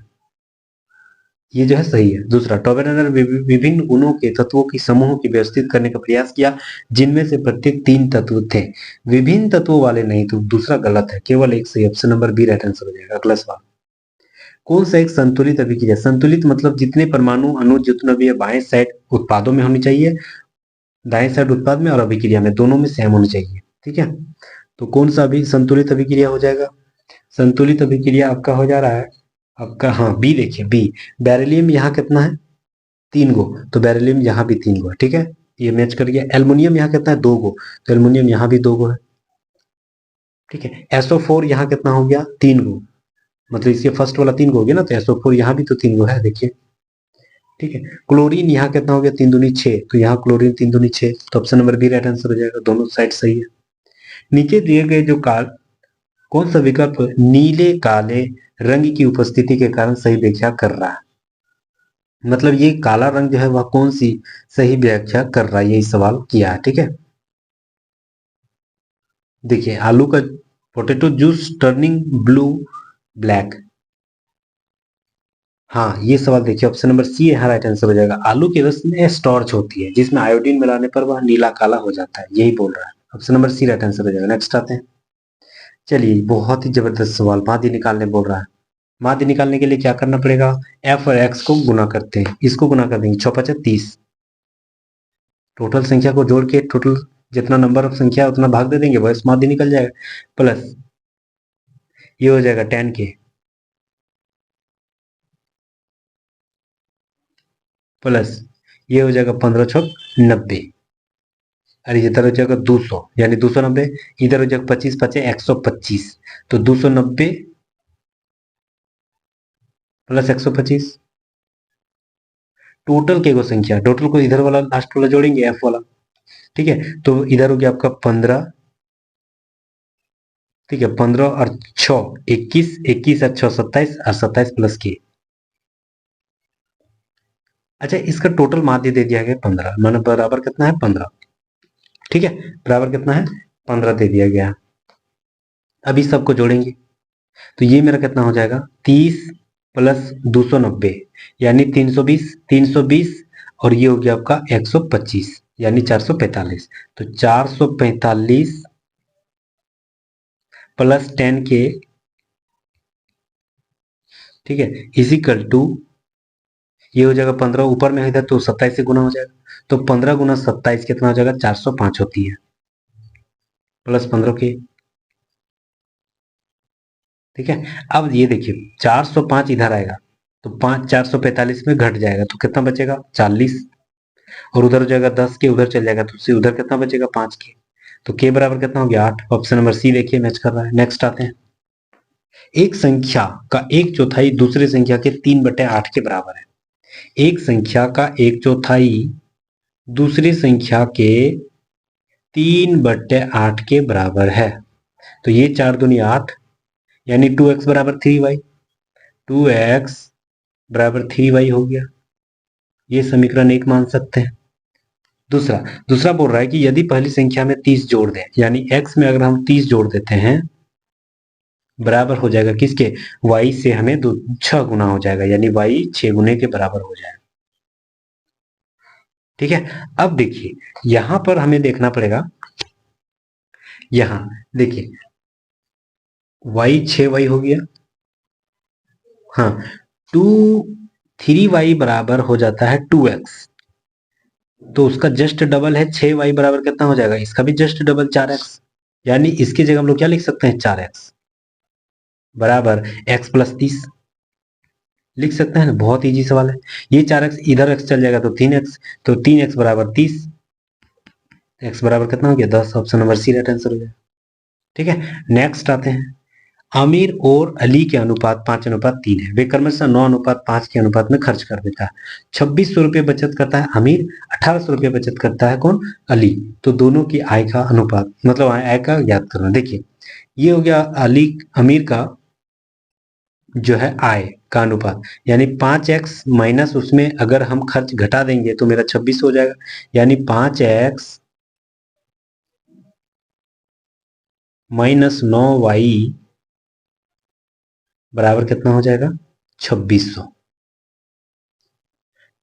ये जो है सही है। दूसरा, टॉबेरानर विभिन्न गुणों के तत्वों की समूहों की व्यवस्थित करने का प्रयास किया जिनमें से प्रत्येक 3 तत्व थे, विभिन्न तत्वों वाले नहीं, तो दूसरा गलत है, केवल एक सही, option number B right answer हो जाएगा। अगला सवाल, कौन सा एक संतुलित अभिक्रिया, संतुलित मतलब जितने परमाणु अणु जितना भी है बाएं साइड उत्पादों में होनी चाहिए, दाएं साइड उत्पाद में और अभिक्रिया में दोनों में सेम होनी चाहिए, ठीक है, तो कौन सा भी संतुलित अभिक्रिया हो जाएगा, संतुलित अभिक्रिया आपका हो जा रहा है आपका, हाँ बी, देखिए बी, बेरिलियम यहाँ कितना है, 3 गो, तो बेरिलियम यहाँ भी 3 गो है, ठीक है, ये मैच कर गया। एल्युमिनियम यहाँ कितना है, 2 गो, तो एल्युमिनियम यहाँ भी 2 गो है, ठीक है। SO4 यहाँ कितना हो गया, 3 गो, मतलब इसके फर्स्ट वाला 3 गो हो गया ना, तो SO4 यहाँ भी तो 3 गो है, देखिए, ठीक है। क्लोरीन यहाँ कितना हो गया, 3 दूनी 6, तो यहाँ क्लोरीन 3 दूनी 6, तो option number B right answer हो जाएगा, दोनों साइड सही है। नीचे दिए गए जो काल, कौन सा विकल्प नीले काले रंग की उपस्थिति के कारण सही व्याख्या कर रहा है, मतलब ये काला रंग जो है वह कौन सी सही व्याख्या कर रहा है, यही सवाल किया है, ठीक है। देखिए, आलू का potato juice turning blue black, हाँ ये सवाल देखिए, ऑप्शन नंबर सी यहाँ राइट आंसर हो जाएगा। आलू के रस में स्टार्च होती है जिसमें आयोडीन मिलाने पर वह नीला काला हो जाता है, यही बोल रहा है, option number C right answer हो जाएगा। नेक्स्ट आते हैं, चलिए बहुत ही जबरदस्त सवाल, माध्य निकालने बोल रहा है। माध्य निकालने के लिए क्या करना पड़ेगा, एफ और एक्स को गुना करते हैं, इसको गुना कर देंगे, 6 5 30, टोटल संख्या को जोड़ के टोटल जितना नंबर ऑफ संख्या है उतना भाग दे देंगे, बस माध्य निकल जाएगा, प्लस ये हो जाएगा 10 के, प्लस ये हो जाएगा 15 छक 90, अरे इधर हो जाएगा 200, यानी 290, इधर हो जाएगा 25 5 125, तो 290 प्लस 125, टोटल के को संख्या, टोटल को इधर वाला लास्ट वाला जोड़ेंगे एफ वाला, ठीक है, तो इधर हो गया आपका 15, ठीक है, 15 और 6 21, 21 और 6 27, और 27 प्लस के, अच्छा इसका टोटल माध्य दे दिया गया 15, माना बराबर कितना है 15, ठीक है, बराबर कितना है 15 दे दिया गया। अभी सबको जोड़ेंगे तो ये मेरा कितना हो जाएगा 30 प्लस 290, यानी 320, 320 और ये हो गया आपका 125 यानी 445। तो 445 प्लस 10K, ठीक है, इजिकल टू, ये हो जाएगा 15, ऊपर में है इधर तो 27 से गुना हो जाएगा। तो 15 गुना 27 कितना हो जाएगा, 405 होती है, प्लस 15K। ठीक है, अब ये देखिए 405 इधर आएगा तो 445 में घट जाएगा तो कितना बचेगा, 40। और उधर हो जाएगा 10 के, उधर चल जाएगा तो उससे उधर कितना बचेगा, 5 के। तो के बराबर कितना हो गया, 8। ऑप्शन नंबर सी देखिए मैच कर रहा है। नेक्स्ट आते हैं, एक संख्या का एक चौथाई दूसरी संख्या के 3/8 के बराबर है। एक संख्या का एक चौथाई दूसरी संख्या के 3/8 के बराबर है। तो ये 4 दूनी 8 यानी 2x बराबर 3y, 2x बराबर 3y हो गया। ये समीकरण 1 मान सकते हैं। दूसरा दूसरा बोल रहा है कि यदि पहली संख्या में 30 जोड़ दें, यानी x में अगर हम 30 जोड़ देते हैं बराबर हो जाएगा किसके, y से, हमें 6 गुना हो जाएगा, यानी y 6 गुने के बराबर हो जाएगा। ठीक है, अब देखिए यहां पर हमें देखना पड़ेगा, यहां देखिए y 6y हो गया, हाँ, 3y बराबर हो जाता है 2x, तो उसका जस्ट डबल है 6y बराबर कितना हो जाएगा, इसका भी जस्ट डबल 4x, यानी इसकी जगह हम लोग क्या लिख सकते हैं, 4x बराबर x प्लस 30 लिख सकते हैं ना, बहुत इजी सवाल है। ये 4x इधर x चल जाएगा तो 3x, तो 3x बराबर 30, x बराबर कितना हो गया, 10। Option number C right answer हो जाएगा। ठीक है, नेक्स्ट आते हैं, आमिर और अली के अनुपात 5:3 है, वे क्रमशः 9:5 के अनुपात में खर्च कर देता है। 2600 रुपये बचत करता है अमीर, 1800 रुपये बचत करता है कौन, अली। तो दोनों की आय का अनुपात, मतलब आय का ज्ञात करना। देखिए ये हो गया अली अमीर का जो है आय का अनुपात, यानी 5x माइनस उसमें अगर हम खर्च घटा देंगे तो मेरा 26 हो जाएगा, यानी 5x माइनस 9y बराबर कितना हो जाएगा, 2600।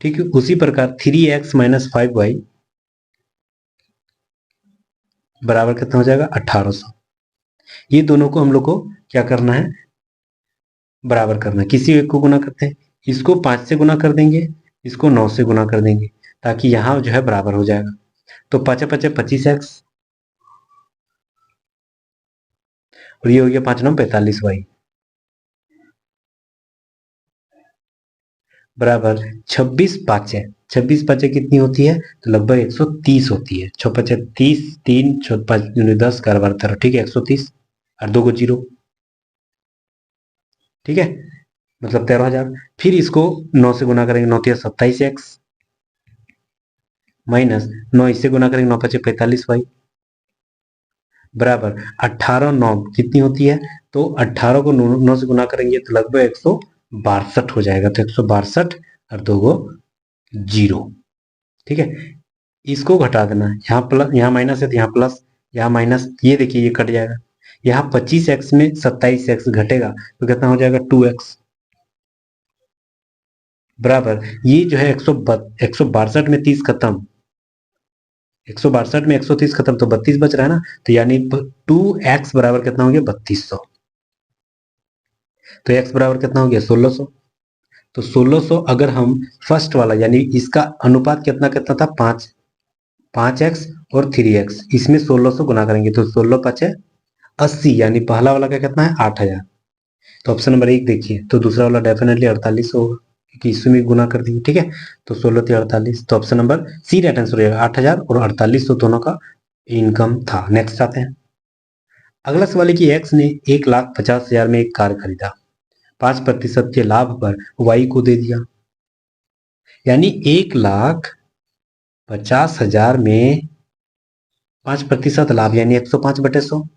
ठीक है, उसी प्रकार 3x माइनस 5y बराबर कितना हो जाएगा, 1800। ये दोनों को हम लोग को क्या करना है, बराबर करना है। किसी एक को गुना करते हैं, इसको 5 से गुना कर देंगे, इसको 9 से गुना कर देंगे, ताकि यहां जो है बराबर हो जाएगा। तो 5 5 25x और ये हो गया 5 9 45y बराबर 26 5 कितनी होती है, तो लगभग 130 होती है। 6 5 30, 3 6 5 10 11 12 13, ठीक है 130, और 2 को 0, ठीक है, मतलब 13,000। फिर इसको 9 से गुना करेंगे, 9 तिया 27x माइनस 9 इससे गुना करेंगे, 9 5 45y बराबर 18 9 कितनी होती है, तो 18 को 9 से गुना करेंगे तो लगभग 162 हो जाएगा। तो 162 और 2 को 0, ठीक है। इसको घटा देना, यहाँ प्लस, यहाँ माइनस है तो यहाँ प्लस, यहाँ माइनस, ये देखिए ये कट जाएगा। यहाँ 25x में 27x घटेगा तो कितना हो जाएगा, 2x बराबर, ये जो है 162 में 30 खत्म, 162 में 130 खत्म, तो 32 बच रहा है ना, तो यानी 2x बराबर कितना हो गया, 3200। तो x बराबर कितना हो गया, 1600। तो 1600 अगर हम फर्स्ट वाला, यानी इसका अनुपात कितना कितना था, 5x और 3x, इसमें 1600 गुना करेंगे तो 16 5 80, यानी पहला वाला का कितना है, 8000। तो ऑप्शन नंबर 1 देखिए, तो दूसरा वाला डेफिनेटली 48 होगा, क्योंकि इसमें गुना कर दिए, ठीक है। तो 16 × 48, तो option number C right answer हो जाएगा। 8000 और 4800 दोनों का इनकम था। नेक्स्ट आते हैं, अगला सवाल है कि एक्स ने 1,50,000 में एक कार खरीदा, 5% के लाभ पर वाई को दे दिया, यानी 1,50,000 में 5% लाभ, यानी 105/100,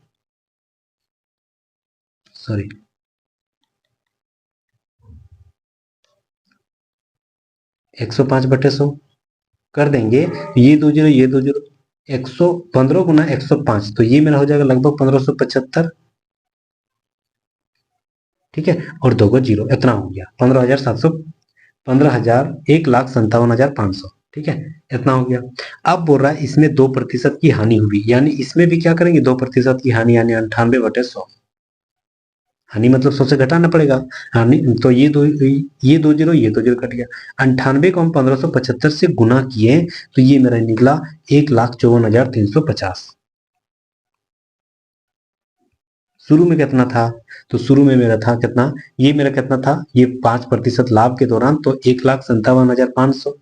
सॉरी 105/100 कर देंगे, ये 2 जीरो ये 2 जीरो, 115 गुना 105, तो ये मेरा हो जाएगा लगभग 1575, ठीक है, और 2 को 0, इतना हो गया 15,700, 15,000, 1,57,500, ठीक है, इतना हो गया। अब बोल रहा है इसमें 2% की हानि हुई, यानी इसमें भी क्या करेंगे, 2% की हानि, यानी 98/100। हानि मतलब 100 से घटाना पड़ेगा। हानि तो ये दो जीरो कट गया। 98 को हम 1575 से गुना किए तो ये मेरा निकला 1,54,350। शुरू में कितना था, तो शुरू में मेरा था कितना, ये मेरा कितना था, ये 5% लाभ के दौरान, तो 1,57,500।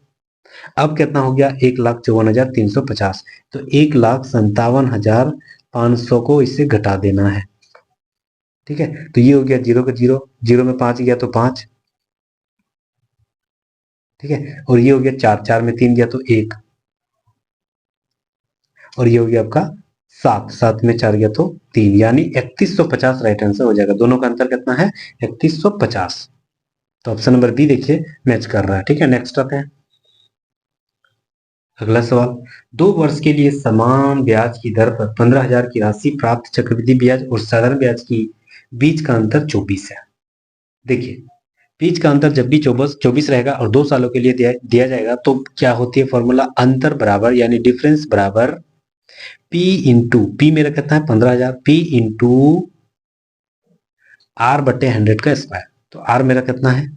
अब कितना हो गया, 1,54,350। तो 1,57,500 को इससे घटा देना है। ठीक है, तो ये हो गया जीरो का जीरो, जीरो में 5 गया तो 5। ठीक है, और ये हो गया 4, 4 में 3 गया तो 1, और ये हो गया आपका 7, 7 में 4 गया तो 3, यानी 3150 राइट आंसर हो जाएगा। दोनों का अंतर कितना है, 3150। तो ऑप्शन नंबर बी देखिए मैच कर रहा है। ठीक है, नेक्स्ट आते हैं। अगला सवाल, 2 वर्ष के लिए समान ब्याज की दर पर 15,000 की राशि प्राप्त चक्रवृद्धि ब्याज और साधारण ब्याज की बीच का अंतर 24 है। देखिए, बीच का अंतर जब भी 24 रहेगा और 2 सालों के लिए दिया जाएगा तो क्या होती है फॉर्मूला, अंतर बराबर यानी डिफरेंस बराबर P इंटू, पी मेरा कितना है 15,000, P इंटू R/100 का स्क्वायर। तो R मेरा कितना है,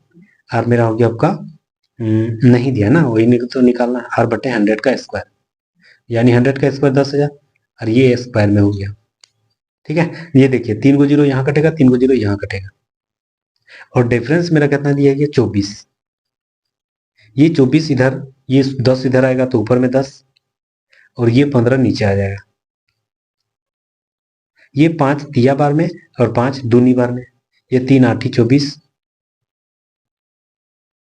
R मेरा हो गया आपका नहीं दिया ना, वही तो निकालना है, R/100 का स्क्वायर, यानी 100 का स्क्वायर 10,000, और ये स्क्वायर में हो गया। ठीक है, ये देखिए 3 को जीरो यहाँ कटेगा, 3 को जीरो यहाँ कटेगा, और डिफरेंस मेरा कितना दिया गया 24। ये 24 इधर, ये 10 इधर आएगा तो ऊपर में 10, और ये 15 नीचे आ जाएगा। ये 5 तिया बार में और 5 दूनी बार में, ये 3 8 24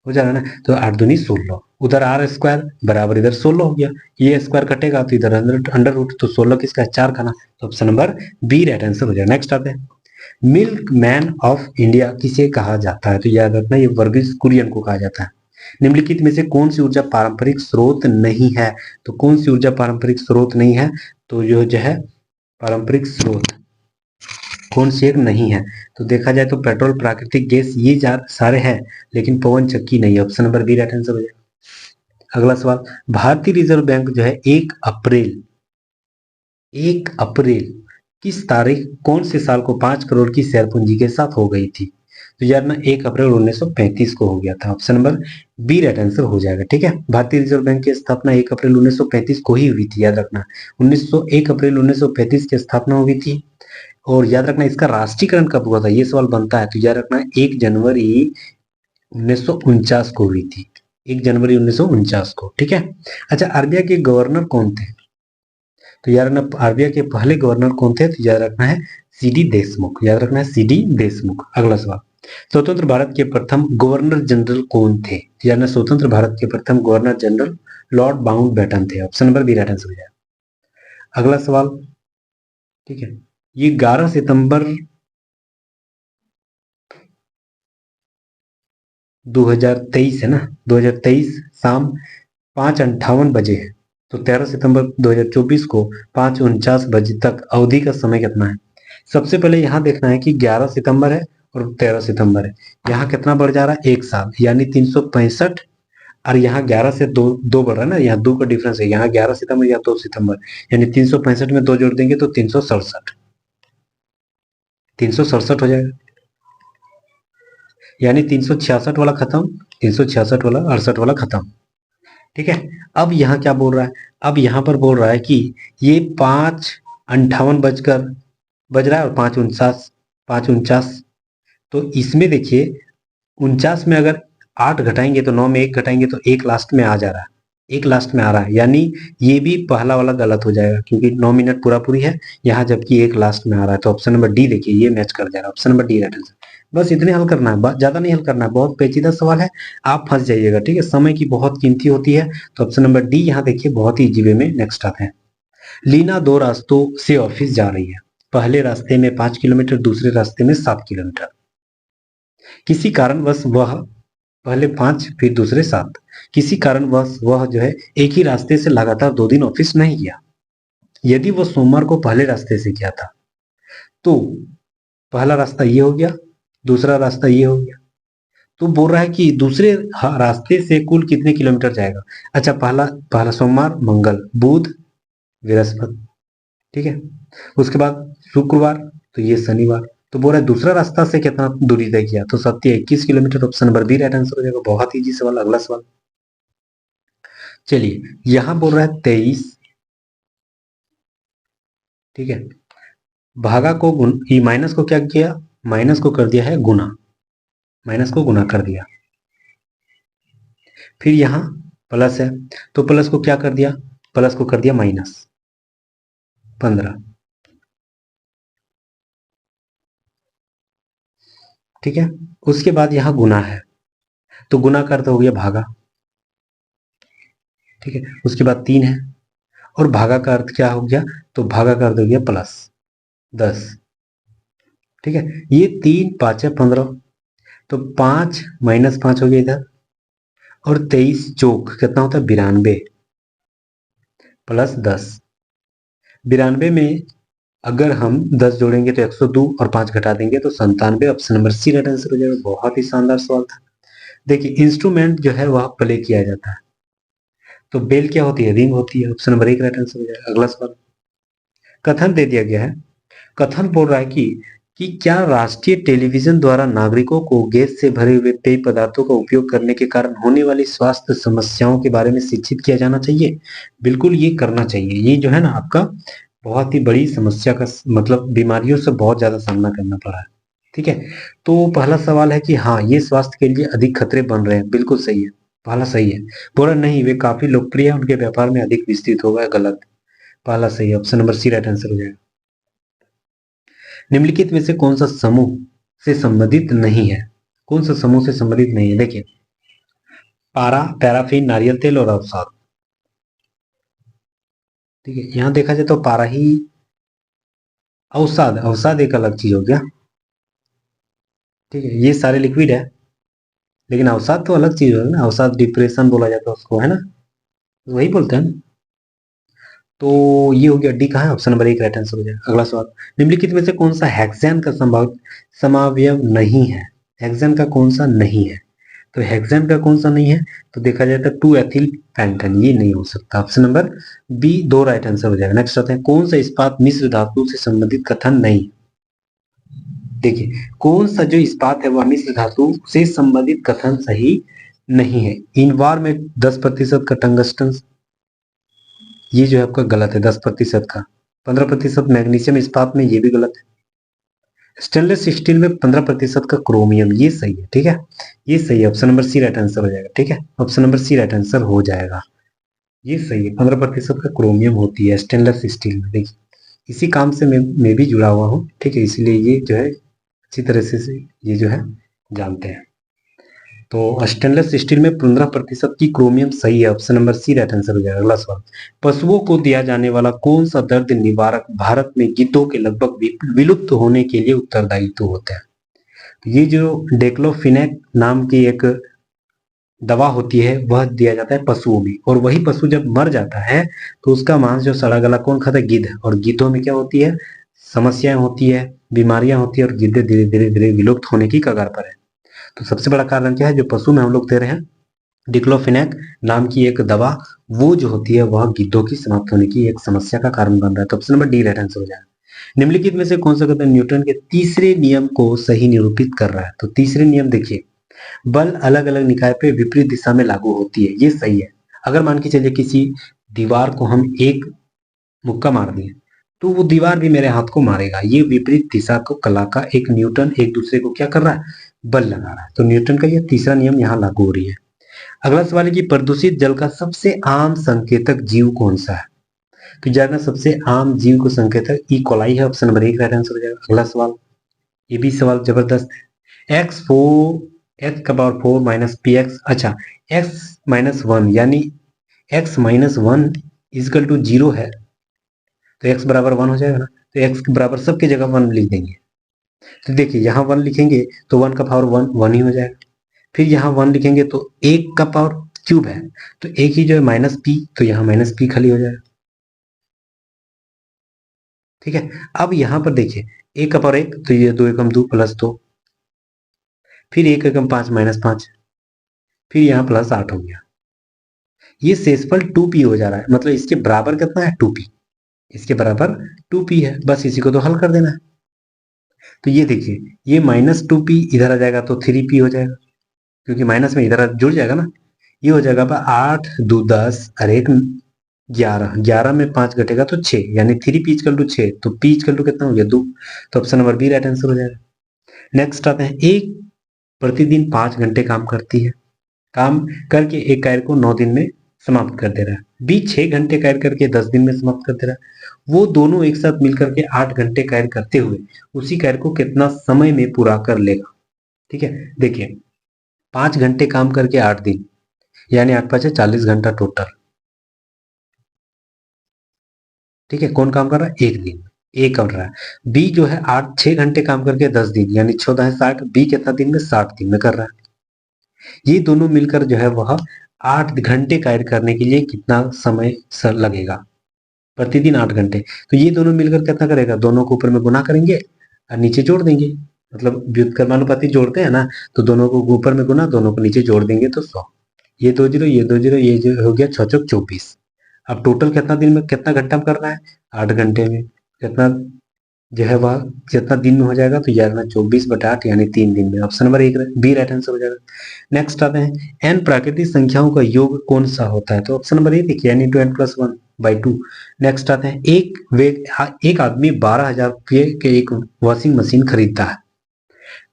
हो जा रहा है ना, तो 8 दूनी 16, उधर आर स्क्वायर बराबर इधर 16 हो गया, ये स्क्वायर कटेगा तो इधर अंडर रूट, तो 16 किसका है 4 का ना, तो option number B right answer हो जाएगा। नेक्स्ट आते हैं, मिल्क मैन ऑफ इंडिया किसे कहा जाता है, तो याद रखना ये वर्गीज कुरियन को कहा जाता है। निम्नलिखित में से कौन सी ऊर्जा पारंपरिक स्रोत नहीं है, तो कौन सी ऊर्जा पारंपरिक स्रोत नहीं है, तो जो है पारंपरिक स्रोत कौन सी एक नहीं है, तो देखा जाए तो पेट्रोल, प्राकृतिक गैस, ये सारे हैं, लेकिन पवन चक्की नहीं है। Option number B right answer हो जाएगा। अगला सवाल, भारतीय रिजर्व बैंक जो है 1 अप्रैल किस तारीख कौन से साल को 5 करोड़ की शेयर पूंजी के साथ हो गई थी, तो यार ना 1 अप्रैल 1935 को हो गया था। Option number B right answer हो जाएगा। ठीक है, भारतीय रिजर्व बैंक की स्थापना 1 अप्रैल 1935 को ही हुई थी, याद रखना 1 अप्रैल 1935 की स्थापना हुई थी। और याद रखना इसका राष्ट्रीयकरण कब हुआ था, ये सवाल बनता है, तो याद रखना 1 जनवरी 1949 को हुई थी, 1 जनवरी 1949 को। ठीक है, अच्छा आरबीआई के गवर्नर कौन थे, तो याद रखना आरबीआई के पहले गवर्नर कौन थे, तो याद रखना है सीडी देशमुख, याद रखना है सीडी देशमुख। अगला सवाल, स्वतंत्र भारत के प्रथम गवर्नर जनरल कौन थे, तो याद रखना स्वतंत्र भारत के प्रथम गवर्नर जनरल लॉर्ड माउंटबेटन थे। Option number B right answer हो जाएगा। अगला सवाल, ठीक है, ये 11 सितंबर 2023 है ना, 2023 शाम 5:58 है, तो 13 सितंबर 2024 को 5:49 तक अवधि का समय कितना है। सबसे पहले यहाँ देखना है कि 11 सितंबर है और 13 सितंबर है, यहाँ कितना बढ़ जा रहा है 1 साल, यानी 365, और यहाँ 11 से दो दो बढ़ रहा है ना, यहाँ 2 का डिफरेंस है, यहाँ 11 सितंबर या 2 सितंबर, यानी 365 में 2 जोड़ देंगे तो 367, 367 हो जाएगा, यानी 366 वाला खत्म, 366 वाला, 68 वाला खत्म। ठीक है, अब यहाँ क्या बोल रहा है, अब यहाँ पर बोल रहा है कि ये 5:58 बज रहा है और 5:49, 5:49, तो इसमें देखिए 49 में अगर 8 घटाएंगे तो 9 में 1 घटाएंगे तो 1 लास्ट में आ जा रहा है, 1 लास्ट में आ रहा है, यानी ये भी पहला वाला गलत हो जाएगा क्योंकि 9 मिनट पूरा पूरी है यहाँ, जबकि 1 लास्ट में आ रहा है, तो ऑप्शन नंबर डी देखिए ये मैच कर जा रहा है। Option number D right answer. बस इतने हल करना है, ज्यादा नहीं हल करना है, बहुत पेचीदा सवाल है, आप फंस जाइएगा। ठीक है, समय की बहुत कीमती होती है, तो ऑप्शन नंबर डी यहाँ देखिए बहुत ही इजी वे में। नेक्स्ट आते हैं, लीना 2 रास्तों से ऑफिस जा रही है, पहले रास्ते में 5 किलोमीटर, दूसरे रास्ते में 7 किलोमीटर। किसी कारणवश वह पहले 5 फिर दूसरे 7, किसी कारणवश वह जो है एक ही रास्ते से लगातार 2 दिन ऑफिस नहीं गया। यदि वह सोमवार को पहले रास्ते से गया था तो पहला रास्ता ये हो गया, दूसरा रास्ता ये हो गया, तो बोल रहा है कि दूसरे रास्ते से कुल कितने किलोमीटर जाएगा। अच्छा, पहला पहला सोमवार, मंगल, बुध, बृहस्पति, ठीक है। उसके बाद शुक्रवार, तो ये शनिवार। तो बोल रहा है दूसरा रास्ता से कितना दूरी तय किया, तो सत्य 21 kilometre. Option number B right answer हो जाएगा। बहुत इजी सवाल। अगला सवाल, चलिए यहां बोल रहा है 23, ठीक है, भागा को ये माइनस को क्या किया, माइनस को कर दिया है गुना, माइनस को गुना कर दिया। फिर यहां प्लस है, तो प्लस को क्या कर दिया, प्लस को कर दिया माइनस 15, ठीक है। उसके बाद यहां गुना है, तो गुना का अर्थ हो गया भागा, ठीक है। उसके बाद 3 है, और भागा का अर्थ क्या हो गया, तो भागा का अर्थ हो गया प्लस 10, ठीक है। ये 3 5 है 15, तो 5 माइनस 5 हो गया इधर, और 23 चौक कितना होता है 92 प्लस 10। 92 में अगर हम 10 जोड़ेंगे तो 102, और 5 घटा देंगे तो 97। Option number C right answer हो जाएगा। बहुत ही शानदार सवाल था। देखिए इंस्ट्रूमेंट जो है वह प्ले किया जाता है, तो बेल क्या होती है, रिंग होती है। ऑप्शन नंबर 1 राइट आंसर हो जाएगा। अगला सवाल, कथन दे दिया गया है। कथन बोल रहा है कि क्या राष्ट्रीय टेलीविजन द्वारा नागरिकों को गैस से भरे हुए पेय पदार्थों का उपयोग करने के कारण होने वाली स्वास्थ्य समस्याओं के बारे में शिक्षित किया जाना चाहिए। बिल्कुल ये करना चाहिए। ये जो है ना आपका बहुत ही बड़ी समस्या का मतलब बीमारियों से बहुत ज्यादा सामना करना पड़ा है, ठीक है। तो पहला सवाल है कि हाँ ये स्वास्थ्य के लिए अधिक खतरे बन रहे हैं, बिल्कुल सही है, पहला सही है। बोला नहीं वे काफी लोकप्रिय है, उनके व्यापार में अधिक विस्तृत होगा, गलत। पहला सही है। Option number C right answer हो जाएगा। निम्नलिखित में से कौन सा समूह से संबंधित नहीं है, कौन सा समूह से संबंधित नहीं है, देखिए पारा, पैराफिन, नारियल तेल और अवसाद, ठीक है। यहां देखा जाए तो पारा ही, अवसाद, अवसाद एक अलग चीज हो गया, ठीक है। ये सारे लिक्विड है, लेकिन अवसाद तो अलग चीज है ना। अवसाद डिप्रेशन बोला जाता है उसको, है ना, वही बोलते हैं ना। तो ये हो गया डी कहाँ है, ऑप्शन नंबर 1 राइट आंसर हो जाएगा। अगला सवाल, निम्नलिखित में से कौन सा हेक्सेन का संभावित समावयव नहीं है, हेक्सेन का कौन सा नहीं है, तो हेक्सेन का कौन सा नहीं है, तो देखा जाए तो 2 एथिल पेंटन, ये नहीं हो सकता। Option number B 2 right answer हो जाएगा। नेक्स्ट आते हैं, कौन सा इस्पात मिश्र धातु से संबंधित कथन नहीं, देखिए कौन सा जो इस्पात है वह मिश्र धातु से संबंधित कथन सही नहीं है। इनवार में 10% का टंगस्टन, ये जो है आपका गलत है, 10% का। 15% मैग्नीशियम इस्पात में, ये भी गलत है। स्टेनलेस स्टील में 15% का क्रोमियम, ये सही है, ठीक है, ये सही है। Option number C right answer हो जाएगा, ठीक है। Option number C right answer हो जाएगा, ये सही है। 15% का क्रोमियम होती है स्टेनलेस स्टील में। देखिए इसी काम से मैं भी जुड़ा हुआ हूँ, ठीक है, इसलिए ये जो है अच्छी तरह से ये जो है जानते हैं। तो स्टेनलेस स्टील में 15% की क्रोमियम सही है। Option number C right answer हो जाएगा। अगला सवाल, पशुओं को दिया जाने वाला कौन सा दर्द निवारक भारत में गिद्धों के लगभग विलुप्त होने के लिए उत्तरदायित्व होता है। ये जो डेक्लोफिनेक नाम की एक दवा होती है वह दिया जाता है पशुओं में, और वही पशु जब मर जाता है तो उसका मांस जो सड़ा गला कौन खाता है, गिद्ध। और गिद्धों में क्या होती है, समस्याएं होती है, बीमारियां होती है, और गिद्धे धीरे धीरे धीरे विलुप्त होने की कगार पर है। तो सबसे बड़ा कारण क्या है, जो पशु में हम लोग दे रहे हैं डिक्लोफिनेक नाम की एक दवा, वो जो होती है वह गिद्धों की समाप्त होने की एक समस्या का कारण बन रहा है। तो option number D right answer हो जाएगा। निम्नलिखित में से कौन सा कथन न्यूटन के तीसरे नियम को सही निरूपित कर रहा है, तो तीसरे नियम देखिए, बल अलग अलग निकाय पे विपरीत दिशा में लागू होती है, ये सही है। अगर मान के चलिए किसी दीवार को हम एक मुक्का मार दिए तो वो दीवार भी मेरे हाथ को मारेगा, ये विपरीत दिशा को कला का एक न्यूटन एक दूसरे को क्या कर रहा है, बल लगा रहा है। तो न्यूटन का ये तीसरा नियम यहाँ लागू हो रही है। अगला सवाल है कि प्रदूषित जल का सबसे आम संकेतक जीव कौन सा है, तो जानना सबसे आम जीव को संकेतक ई कोलाई है। ऑप्शन नंबर 1 राइट आंसर हो जाएगा। अगला सवाल, ये भी सवाल जबरदस्त है। x4 माइनस पी एक्स, अच्छा x-1 यानी x-1 इजकल टू 0 है, तो x बराबर 1 हो जाएगा ना, तो x बराबर सबकी जगह 1 लिख देंगे। तो देखिए यहाँ 1 लिखेंगे तो 1 का पावर 1 1 ही हो जाएगा। फिर यहाँ 1 लिखेंगे तो 1 का पावर क्यूब है, तो एक ही जो है माइनस पी, तो यहाँ माइनस पी खाली हो जाएगा, ठीक है। अब यहाँ पर देखिए 1 का पावर 1, तो ये 2 एकम 2 प्लस 2, फिर 1 एकम 5 माइनस 5, फिर यहाँ प्लस 8 हो गया। ये शेषफल 2p हो जा रहा है, मतलब इसके बराबर कितना है 2p, इसके बराबर 2p है, बस इसी को तो हल कर देना है। तो ये देखिए, ये -2p इधर आ जाएगा तो 3p हो जाएगा, क्योंकि माइनस में इधर जुड़ जाएगा ना। ये हो जाएगा 8 2 10 और 1 11, 11 में 5 घटेगा तो 6, यानी 3p इक्वल टू 6, तो p इक्वल टू कितना हो गया 2। तो option number B right answer हो जाएगा। नेक्स्ट आते हैं, एक प्रतिदिन 5 घंटे काम करती है, काम करके एक कार्य को 9 दिन में समाप्त कर दे रहा है। बी 6 घंटे कार्य करके 10 दिन में समाप्त कर दे रहा है। वो दोनों एक साथ मिलकर के 8 घंटे कार्य करते हुए उसी कार्य को कितना समय में पूरा कर लेगा। ठीक है, देखिए 5 घंटे काम करके 8 दिन, यानी 8 5 40 घंटा टोटल। ठीक है, कौन काम कर रहा है, एक दिन ए कर रहा है। बी जो है 6 घंटे काम करके 10 दिन, यानी 14 है 60, बी कितना दिन में 60 दिन में कर रहा है। ये दोनों मिलकर जो है वह 8 घंटे कार्य करने के लिए कितना समय लगेगा, प्रतिदिन 8 घंटे। तो ये दोनों मिलकर कितना करेगा, दोनों को ऊपर में गुना करेंगे और नीचे जोड़ देंगे, मतलब व्युत्क्रमानुपाती जोड़ते हैं ना, तो दोनों को ऊपर में गुना, दोनों को नीचे जोड़ देंगे तो 100। ये 2 जीरो, ये 2 जीरो, ये जो हो गया 6 चौक 24। अब टोटल कितना दिन में कितना घंटा में करना है, 8 घंटे में कितना जो है वह कितना दिन में हो जाएगा, तो 11/24/8 यानी 3 दिन में। Option number 1 B right answer हो जाएगा। नेक्स्ट आते हैं, एन प्राकृतिक संख्याओं का योग कौन सा होता है, तो ऑप्शन नंबर ए देखिए, यानी 2n+1/2। नेक्स्ट आते हैं, एक आदमी 12,000 रुपये के एक वॉशिंग मशीन खरीदता है।